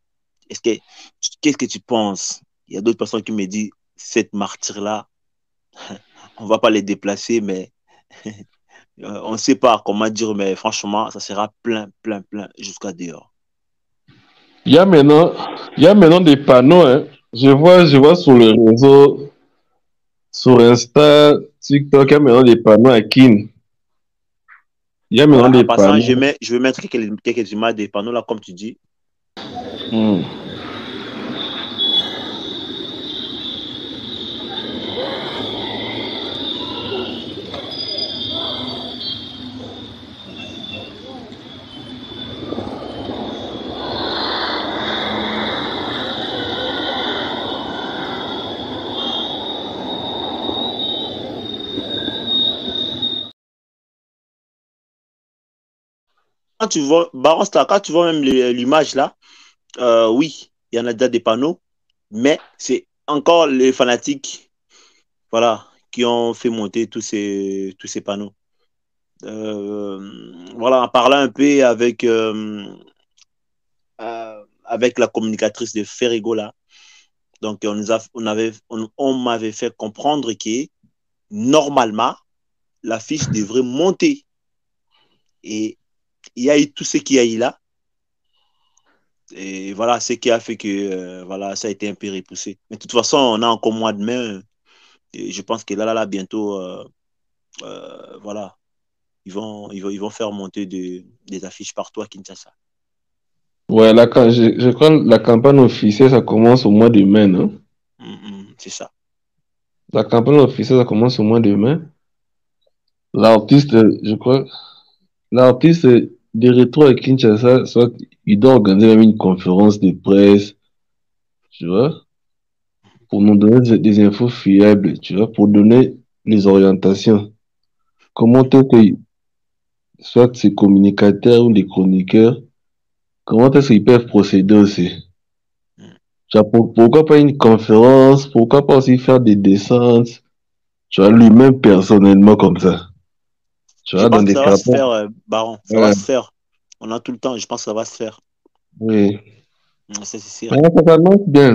Qu'est-ce que tu penses? Il y a d'autres personnes qui me disent, cette martyr-là, on ne va pas les déplacer, mais on ne sait pas comment dire, mais franchement, ça sera plein, plein, plein jusqu'à dehors. Il y a maintenant, il y a maintenant des panneaux, hein. Je vois sur le réseau, sur Insta, TikTok, il y a maintenant des panneaux à Kin. Il y a Ouais, maintenant en des passant, panneaux. je vais mettre quelques images des panneaux là, comme tu dis. Hmm. Quand tu vois, Baron Star, quand tu vois même l'image là, oui, il y en a déjà des panneaux, mais c'est encore les fanatiques, voilà, qui ont fait monter tous ces panneaux. Voilà, en parlant un peu avec la communicatrice de Ferrigo là, donc on m'avait fait comprendre que normalement, l'affiche devrait monter. Et il y a eu tout ce qu'il y a eu là. Et voilà ce qui a fait que voilà, ça a été un peu repoussé. Mais de toute façon, on a encore mois de mai. Et je pense que bientôt, voilà, ils vont faire monter des affiches partout à Kinshasa. Ouais, je crois que la campagne officielle, ça commence au mois de mai, non? C'est ça. La campagne officielle, ça commence au mois de mai. L'artiste, je crois, l'artiste de retour à Kinshasa, soit il doit organiser même une conférence de presse, tu vois, pour nous donner des infos fiables, tu vois, pour donner les orientations. Comment est-ce que, soit ces communicateurs ou les chroniqueurs, comment est-ce qu'ils peuvent procéder aussi? Tu vois, pourquoi pas une conférence? Pourquoi pas aussi faire des descentes? Tu vois, lui-même personnellement comme ça. Tu Je vois, pense dans que des ça va se campagnes. faire, Baron. Ça va Ouais, se faire. On a tout le temps. Je pense que ça va se faire. oui. Ça, c'est sûr. Ouais,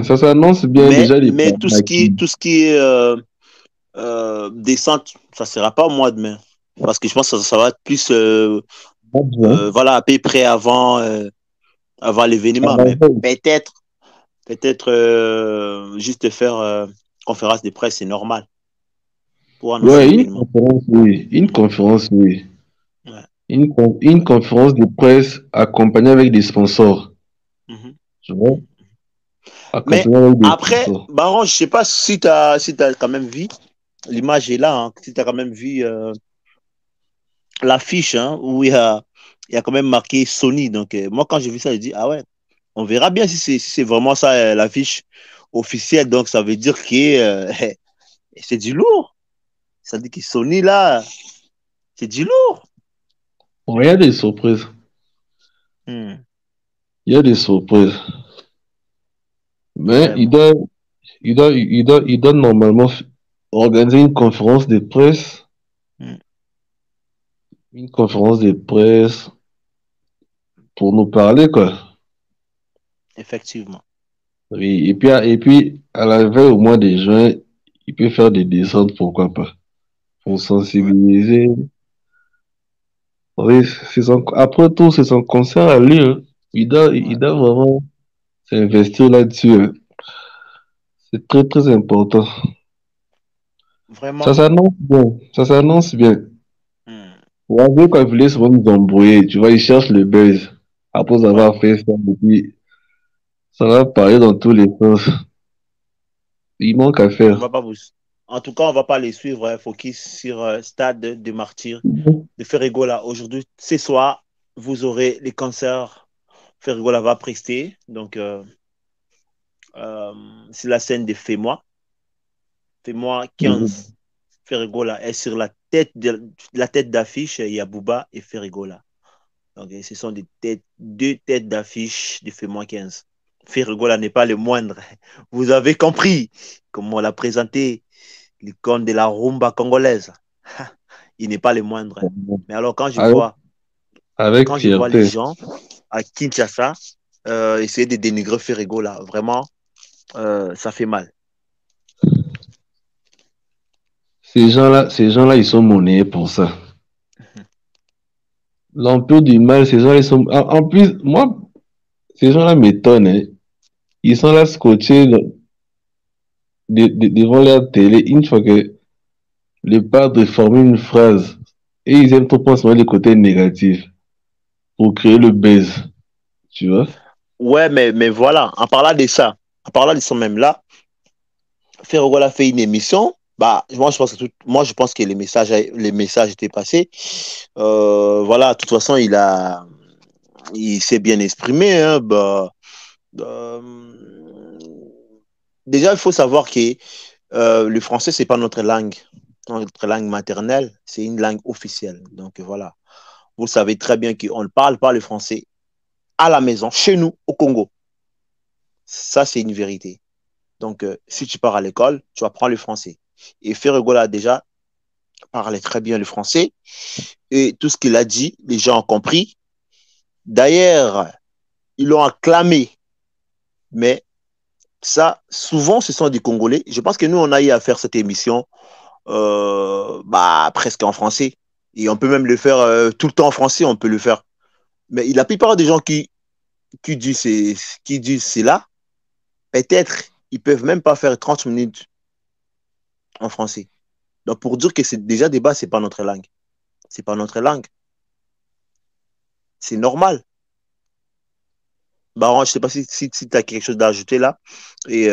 ça s'annonce bien déjà les Mais pragmatiques. tout ce qui est descente, ça ne sera pas au mois de mai. Parce que je pense que ça va être plus, voilà, à peu près avant l'événement. Mais peut-être juste faire conférence de presse, c'est normal pour annoncer Ouais, l'événement. une conférence, oui. Ouais, Une ouais. conférence de presse accompagnée avec des sponsors. Mhm. Tu vois? Mais Accompagnée avec des après, sponsors. Baron, je ne sais pas si tu as, si t'as quand même vu, l'image est là, hein, si tu as quand même vu l'affiche hein, où il y a quand même marqué Sony. Donc, moi, quand j'ai vu ça, j'ai dit, ah ouais, on verra bien si c'est vraiment ça l'affiche officielle. Donc, ça veut dire que c'est du lourd. Ça dit que Sony, là, c'est du lourd. Bon, il y a des surprises. Hmm, Il y a des surprises. Mais vraiment. il doit normalement organiser Hmm, une conférence de presse pour nous parler, quoi. effectivement. Oui, et puis, à la veille au mois de juin, il peut faire des descentes, pourquoi pas, pour Ouais. sensibiliser. Oui, après tout, c'est son concert à lui, hein. Il Ouais. doit vraiment s'investir là-dessus, hein. C'est très, très important. Ça Vraiment. s'annonce bien. Ça s'annonce bien. Hmm, Ouais, quand il voulait souvent nous embrouiller, tu vois, il cherche le buzz. Après ouais. avoir fait ça, et puis, ça va parler dans tous les sens. Il manque à On faire. va pas bouger. En tout cas, on ne va pas les suivre. Focus sur Stade de Martyrs de Ferregola. Aujourd'hui, ce soir, vous aurez les concerts. Ferregola va prester. Donc, c'est la scène de Fais-moi. Fais-moi 15. Ferregola est sur la tête d'affiche. Il y a Booba et Ferregola. Donc, ce sont deux têtes d'affiche de Fais-moi 15. Ferregola n'est pas le moindre. Vous avez compris comment on l'a présenté, l'icône de la rumba congolaise. Il n'est pas le moindre. Mais alors, quand je vois les gens à Kinshasa essayer de dénigrer Ferregola, vraiment, ça fait mal. Ces gens-là, ils sont monnayés pour ça. L'empire du mal, ces gens-là, ils sont... En plus, moi, ces gens-là m'étonnent. Hein. Ils sont là scotchés devant leur télé. Une fois que le padre forme une phrase, et ils aiment trop penser le côté négatif pour créer le buzz. Tu vois? Ouais, mais voilà, en parlant de ça même là, Ferregola fait une émission. Bah, moi, je pense que les messages étaient passés. Voilà, de toute façon, il s'est bien exprimé. Hein, déjà, il faut savoir que le français, c'est pas notre langue maternelle, c'est une langue officielle. Donc voilà, vous savez très bien qu'on ne parle pas le français à la maison, chez nous, au Congo. Ça, c'est une vérité. Donc, si tu pars à l'école, tu apprends le français. Et Ferregola, déjà, parlait très bien le français. Et tout ce qu'il a dit, les gens ont compris. D'ailleurs, ils l'ont acclamé. Mais ça, souvent, ce sont des Congolais. Je pense que nous, on a eu à faire cette émission presque en français. Et on peut même le faire tout le temps en français, on peut le faire. Mais la plupart des gens qui disent cela, peut-être, ils peuvent même pas faire 30 minutes en français. Donc, pour dire que c'est déjà débat, c'est pas notre langue. C'est pas notre langue. C'est normal. Baron, je sais pas si tu as quelque chose d'ajouter là. Et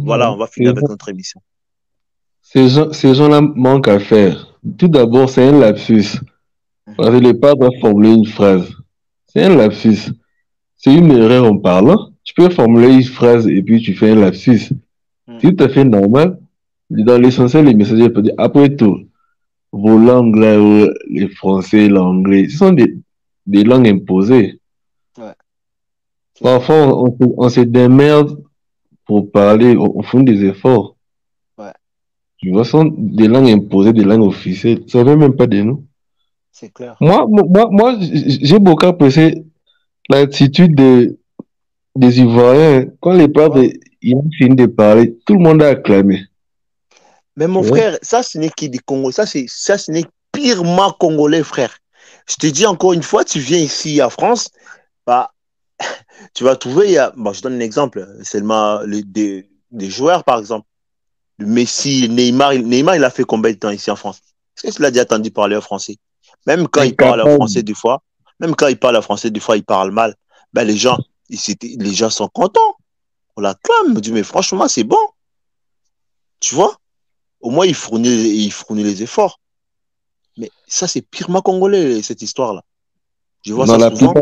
voilà, on va finir avec notre émission. Ces gens-là manquent à faire. Tout d'abord, c'est un lapsus. Parce que le padre doit formuler une phrase. C'est un lapsus. C'est une erreur en parlant. Tu peux formuler une phrase et puis tu fais un lapsus. C'est tout à fait normal. Dans l'essentiel, les messagers peuvent dire, après tout, vos langues là, les français, l'anglais, ce sont des langues imposées. Ouais. Parfois, on se démerde pour parler, on fait des efforts. Ouais. Tu vois, ce sont des langues imposées, des langues officielles. Ça ne vient même pas de nous. C'est clair. Moi, j'ai beaucoup apprécié l'attitude des Ivoiriens. Quand les padres ils ont fini de parler, tout le monde a acclamé. Mais mon frère, ça, ce n'est qui des Congolais. Ça, ce n'est purement congolais, frère. Je te dis encore une fois, tu viens ici en France, bah, tu vas trouver, je donne un exemple, seulement des joueurs, par exemple. Messi, Neymar, il a fait combien de temps ici en France? Est-ce que tu l'as déjà entendu parler en français? Même quand il parle en français, des fois, il parle mal. Ben, les gens sont contents. On l'acclame. On dit, mais franchement, c'est bon. Tu vois? Au moins, il fournit les efforts. Mais ça, c'est purement congolais, cette histoire-là. Je vois ça souvent.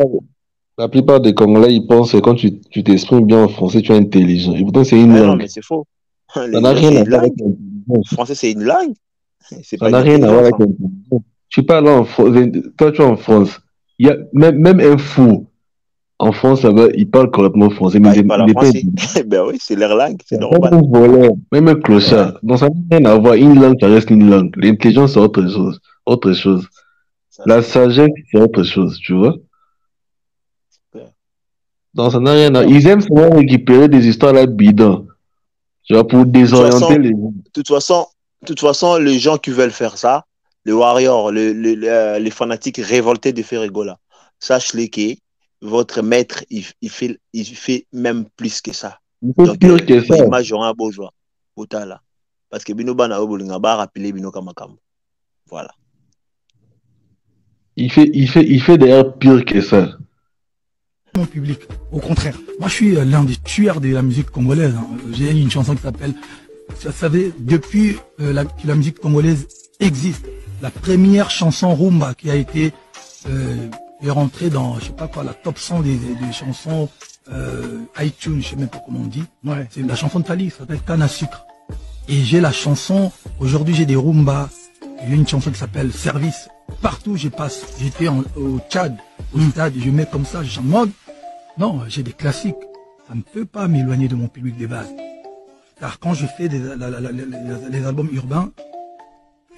La plupart des Congolais, ils pensent que quand tu t'exprimes bien en français, tu es intelligent. Et pourtant, c'est une langue. Non, mais c'est faux. Ça n'a rien à voir avec l'intelligence. Le français, c'est une langue. Ça n'a rien à voir avec l'intelligence. Tu parles en France. Toi, tu es en France. Il y a même un fou. En France, là-bas, il parle correctement français. Mais il parle français. Ben oui, c'est leur langue, c'est normal. Même un voleur, même un clochard. Ouais. Donc, ça n'a rien à voir. Une langue, ça reste une langue. L'intelligence, c'est autre chose. La sagesse, c'est autre chose, tu vois. Donc, ça n'a rien à voir. Ils aiment souvent récupérer des histoires là bidons. Tu vois, pour désorienter les gens. De toute façon, les gens qui veulent faire ça, les warriors, les fanatiques révoltés de Ferregola, sache-les que votre maître, il fait même plus que ça. Il fait pire que ça. Image un bourgeois. Parce que Bino Bana Obolinga ba rappelé Bino Kamakam. Voilà. Il fait d'ailleurs pire que ça. Mon public, au contraire. Moi, je suis l'un des tueurs de la musique congolaise. J'ai une chanson qui s'appelle Vous savez, depuis que la musique congolaise existe, la première chanson rumba qui a été est rentrée dans, je sais pas quoi, la top 100 des chansons iTunes, je sais même pas comment on dit. Ouais. C'est la chanson de Tali, ça s'appelle Canne à sucre. Et j'ai la chanson, aujourd'hui j'ai des rumbas, il y a une chanson qui s'appelle Service. Partout où je passe, j'étais au Tchad, au stade, je mets comme ça, je chante mode. Non, j'ai des classiques. Ça ne peut pas m'éloigner de mon public de base. Car quand je fais les albums urbains,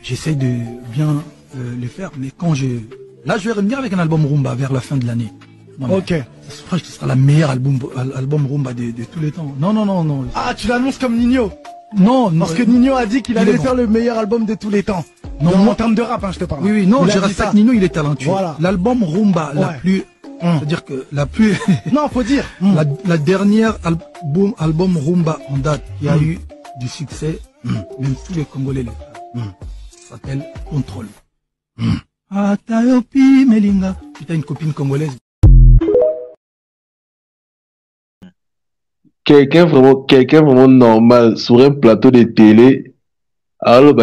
j'essaye de bien les faire, mais quand là, je vais revenir avec un album rumba vers la fin de l'année. Ok. Ce sera la meilleure album rumba de tous les temps. Non, non, non, non. Ah, tu l'annonces comme Nino? Non, parce que Nino a dit qu'il allait faire le meilleur album de tous les temps. Non, en termes de rap, hein, je te parle. Oui, oui, non, je respecte Nino, il est talentueux. Voilà. L'album rumba, la plus... C'est-à-dire que la plus... Non, faut dire. La dernière album rumba en date qui a eu du succès, même tous les Congolais le savent, s'appelle Contrôle. Ah, Tayopi, Melinga. Tu as une copine congolaise. Quelqu'un vraiment normal sur un plateau de télé, alors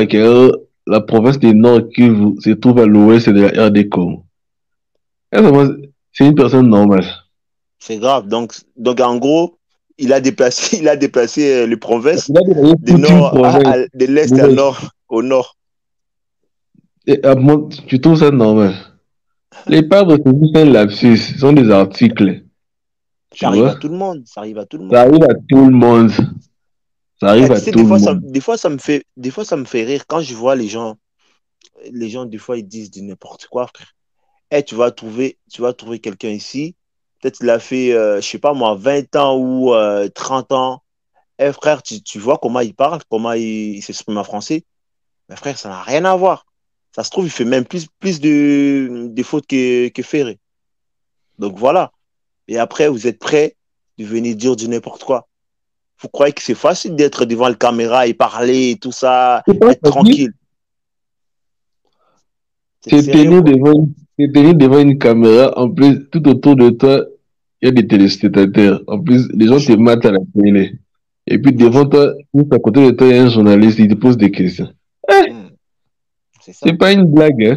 la province du Nord Kivu se trouve à l'ouest de la RD Congo. C'est une personne normale. C'est grave. Donc en gros, il a déplacé les provinces de l'est au nord. Et, tu trouves ça normal? Les padres, c'est juste un lapsus, ce sont des articles. Ça arrive à tout le monde. Ça arrive à tout le monde. Ça arrive à tout le monde. Ça arrive à tout le monde. Des fois, ça me fait rire quand je vois les gens, des fois, ils disent du n'importe quoi, frère. Hey, tu vas trouver quelqu'un ici. Peut-être qu'il a fait, je sais pas moi, 20 ans ou 30 ans. Hey, frère, tu vois comment il parle, comment il s'exprime en français. Mais frère, ça n'a rien à voir. Ça se trouve, il fait même plus de fautes que Ferré. Donc voilà. Et après, vous êtes prêts de venir dire du n'importe quoi. Vous croyez que c'est facile d'être devant la caméra et parler et tout ça, être tranquille? C'est tenu devant une caméra. En plus, tout autour de toi, il y a des téléspectateurs. En plus, les gens te matent à la télé. Et puis devant toi, juste à côté de toi, il y a un journaliste, il te pose des questions. C'est pas une blague, hein?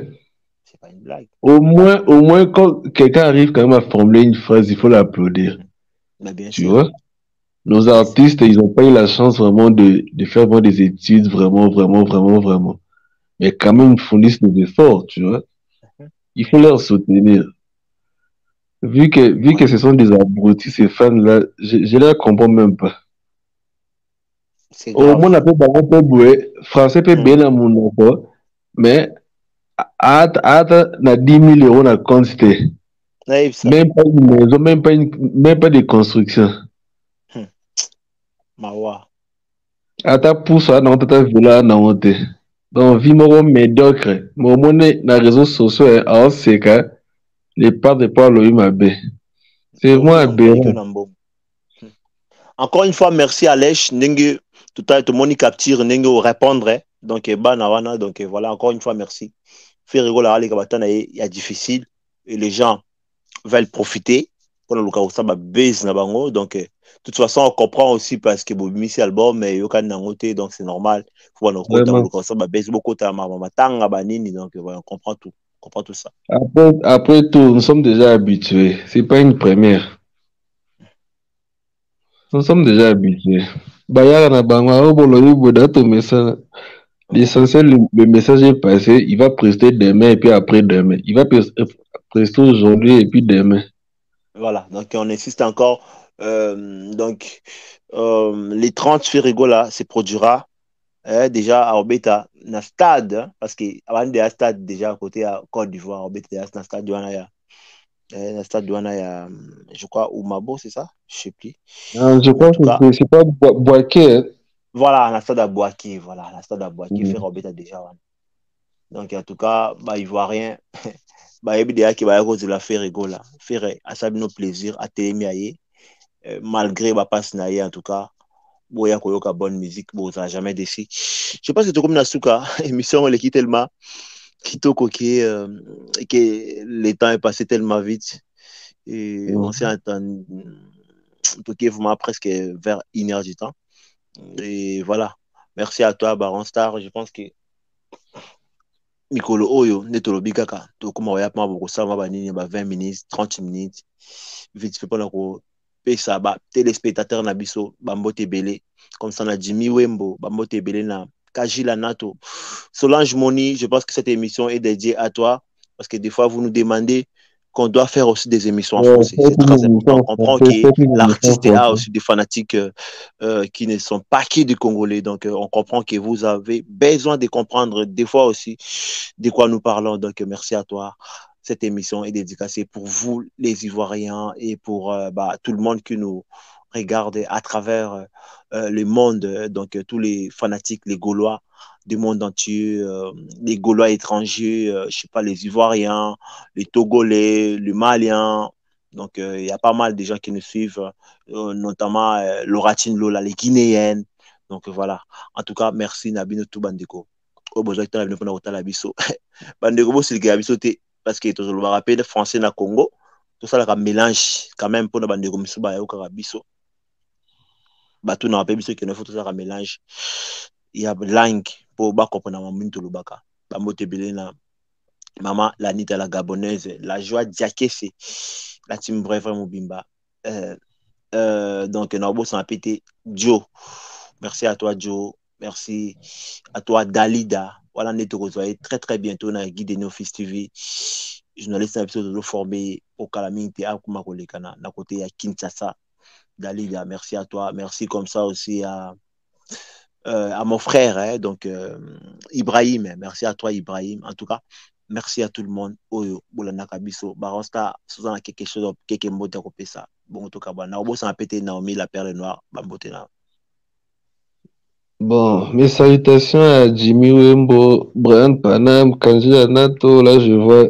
C'est pas une blague. Au moins, quand quelqu'un arrive quand même à formuler une phrase, il faut l'applaudir. Tu vois? Nos artistes, ils n'ont pas eu la chance vraiment de faire vraiment des études, vraiment. Mais quand même, ils fournissent des efforts, tu vois? Il faut leur soutenir. Vu que ce sont des abrutis, ces fans-là, je les comprends même pas. Au moins, on appelle Baron Peboué, français peut bien à mon enfant, mais à na 10 000 euros na compte, même pas une maison, même pas de construction. Mawa. Ata pousse à notre villa na honte. Donc, vie médiocre. Mais au moins, na réseaux sociaux, alors c'est que les parts de Paul Oyimabe. C'est moi aberrant. Encore une fois, merci Alèche. Nengue, tout à l'heure, capture, Nengue répondre. Donc, donc voilà, encore une fois, merci. Faire rigoler à l'école, il y a difficile et les gens veulent profiter. Donc, de toute façon, on comprend aussi parce que Bobimi, c'est album, mais donc c'est normal. Donc, on comprend tout. On comprend tout ça. Après tout, nous sommes déjà habitués. C'est pas une première. Nous sommes déjà habitués. L'essentiel, le message est passé. Il va prester demain et puis après-demain. Il va prester aujourd'hui et puis demain. Voilà, donc on insiste encore. Les 30 Férigo là, se produira déjà à Obeta, dans stade, hein, parce qu'avant de stade déjà à côté à Côte d'Ivoire, Obeta, dans stade douana, je crois, Oumabo, c'est ça? Je sais plus. Je crois que c'est pas Boaké. Hein? Voilà, la stade à Boaké, faire Obeta déjà. Ouais. Donc en tout cas, Ivoirien. Il qui va cause de la Férigo là. Faire à ça nos plaisir à télémiailler malgré passe naïe en tout cas. Boya koyoka bonne musique, ça jamais déçu. Je pense que c'est comme Nasuka, émission elle est tellement kitoko que le temps est passé tellement vite et on s'est entendu vraiment presque vers 1 heure du temps. Et voilà. Merci à toi, Baron Star. Je pense que Mikolo Oyo, Netolo Bigaka, Tokuma Wayapma Bokosama Banini, 20 minutes, 30 minutes. Vite fait pour la pesa ba téléspectateur na biso bambote belé comme ça na Jimmy Wembo bambote belé na Kajila Nato Solange Moni. Je pense que cette émission est dédiée à toi parce que des fois vous nous demandez qu'on doit faire aussi des émissions en français. C'est très important. On comprend que l'artiste a aussi des fanatiques qui ne sont pas qui du Congolais. Donc, on comprend que vous avez besoin de comprendre des fois aussi de quoi nous parlons. Donc, merci à toi. Cette émission est dédicacée pour vous, les Ivoiriens, et pour tout le monde qui nous regarde à travers le monde. Donc, tous les fanatiques, les Gaulois du monde entier, les Gaulois étrangers, je sais pas, les Ivoiriens, les Togolais, les Maliens. Donc, il y a pas mal de gens qui nous suivent, notamment Loratine Lola, les Guinéennes. Donc, voilà. En tout cas, merci Nabino Toubandeko. Au besoin de Nabino Pona Biso. Bandeko, c'est le Biso parce que je me rappelle français na Congo. Tout ça, là, mélange quand même pour Bandeko Misuba et Biso. Batou na rappelle Biso qui ne faut tout ça, mélange. Il y a langue pour comprendre Maminto Lubaka. Bamote Belena. Maman, la Nita, la Gabonaise, la joie Diakese, la team Bref Mobimba. Donc, Norbo s'en a pété. Joe, merci à toi, Joe. Merci à toi, Dalida. Voilà, on est retrouvés très, très bientôt dans Guide Office TV. Journaliste, un épisode de formé au Calamité, à Kumakolekana, d'un côté à Kinshasa. Dalida, merci à toi. Merci comme ça aussi à mon frère, hein, donc Ibrahim. Merci à toi, Ibrahim. En tout cas, merci à tout le monde. Oyo, Boulana Biso, Baronsta, Suzanne, quelque chose, quelque mot de ça. Bon, en tout cas, Naobo s'en a pété Naomi, la perle noire, Bambotena. Bon, mes salutations à Jimmy Wembo, Brian Panam, Kanji Anato, là je vois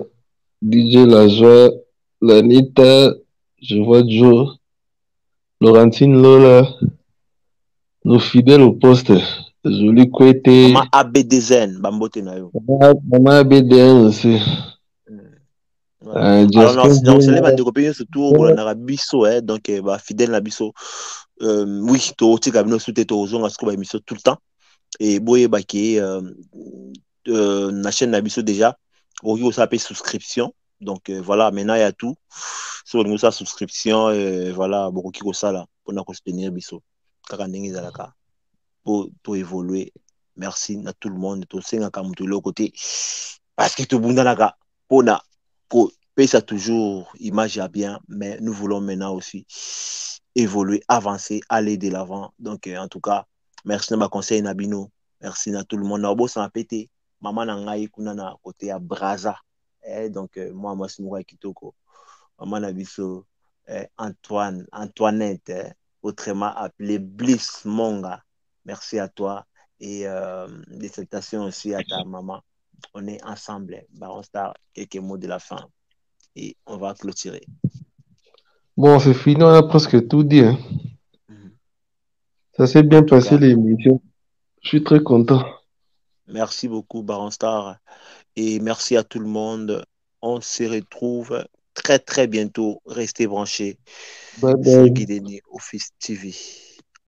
DJ La Joie, Lanita, je vois Joe, Laurentine Lola, nos fidèles au poste, Joli Kwete, Maman ABDZN, Bambotena. Maman ABDN aussi. Voilà. Alors, non, c'est les bandes de copains, surtout pour la Biso, donc, fidèle la Biso. Oui, tu as gagné sous tes ozons à ce qu'on va émission tout le temps. Et boye baké, la chaîne la Biso déjà, on s'appelle souscription. Donc, voilà, maintenant il y a tout. Sur nous, sa souscription, voilà, beaucoup qui ça là, pour nous soutenir Biso. Pour évoluer. Merci à tout le monde, tout le côté. Parce que tout le monde a pour ça toujours, image à bien, mais nous voulons maintenant aussi évoluer, avancer, aller de l'avant. Donc, en tout cas, merci à ma conseil Nabino, merci à tout le monde. Nabo s'en pété, maman nangaï kunana côté à Braza. Donc, moi, c'est Moura Kitoko. Maman Nabiso, Antoinette, autrement appelée Bliss Monga. Merci à toi et des salutations aussi à ta maman. On est ensemble. Baron Star, quelques mots de la fin. Et on va clôturer. Bon, c'est fini, on a presque tout dit. Hein. Ça s'est bien passé l'émission. Je suis très content. Merci beaucoup, Baron Star. Et merci à tout le monde. On se retrouve très, très bientôt. Restez branchés sur Guideni Office TV.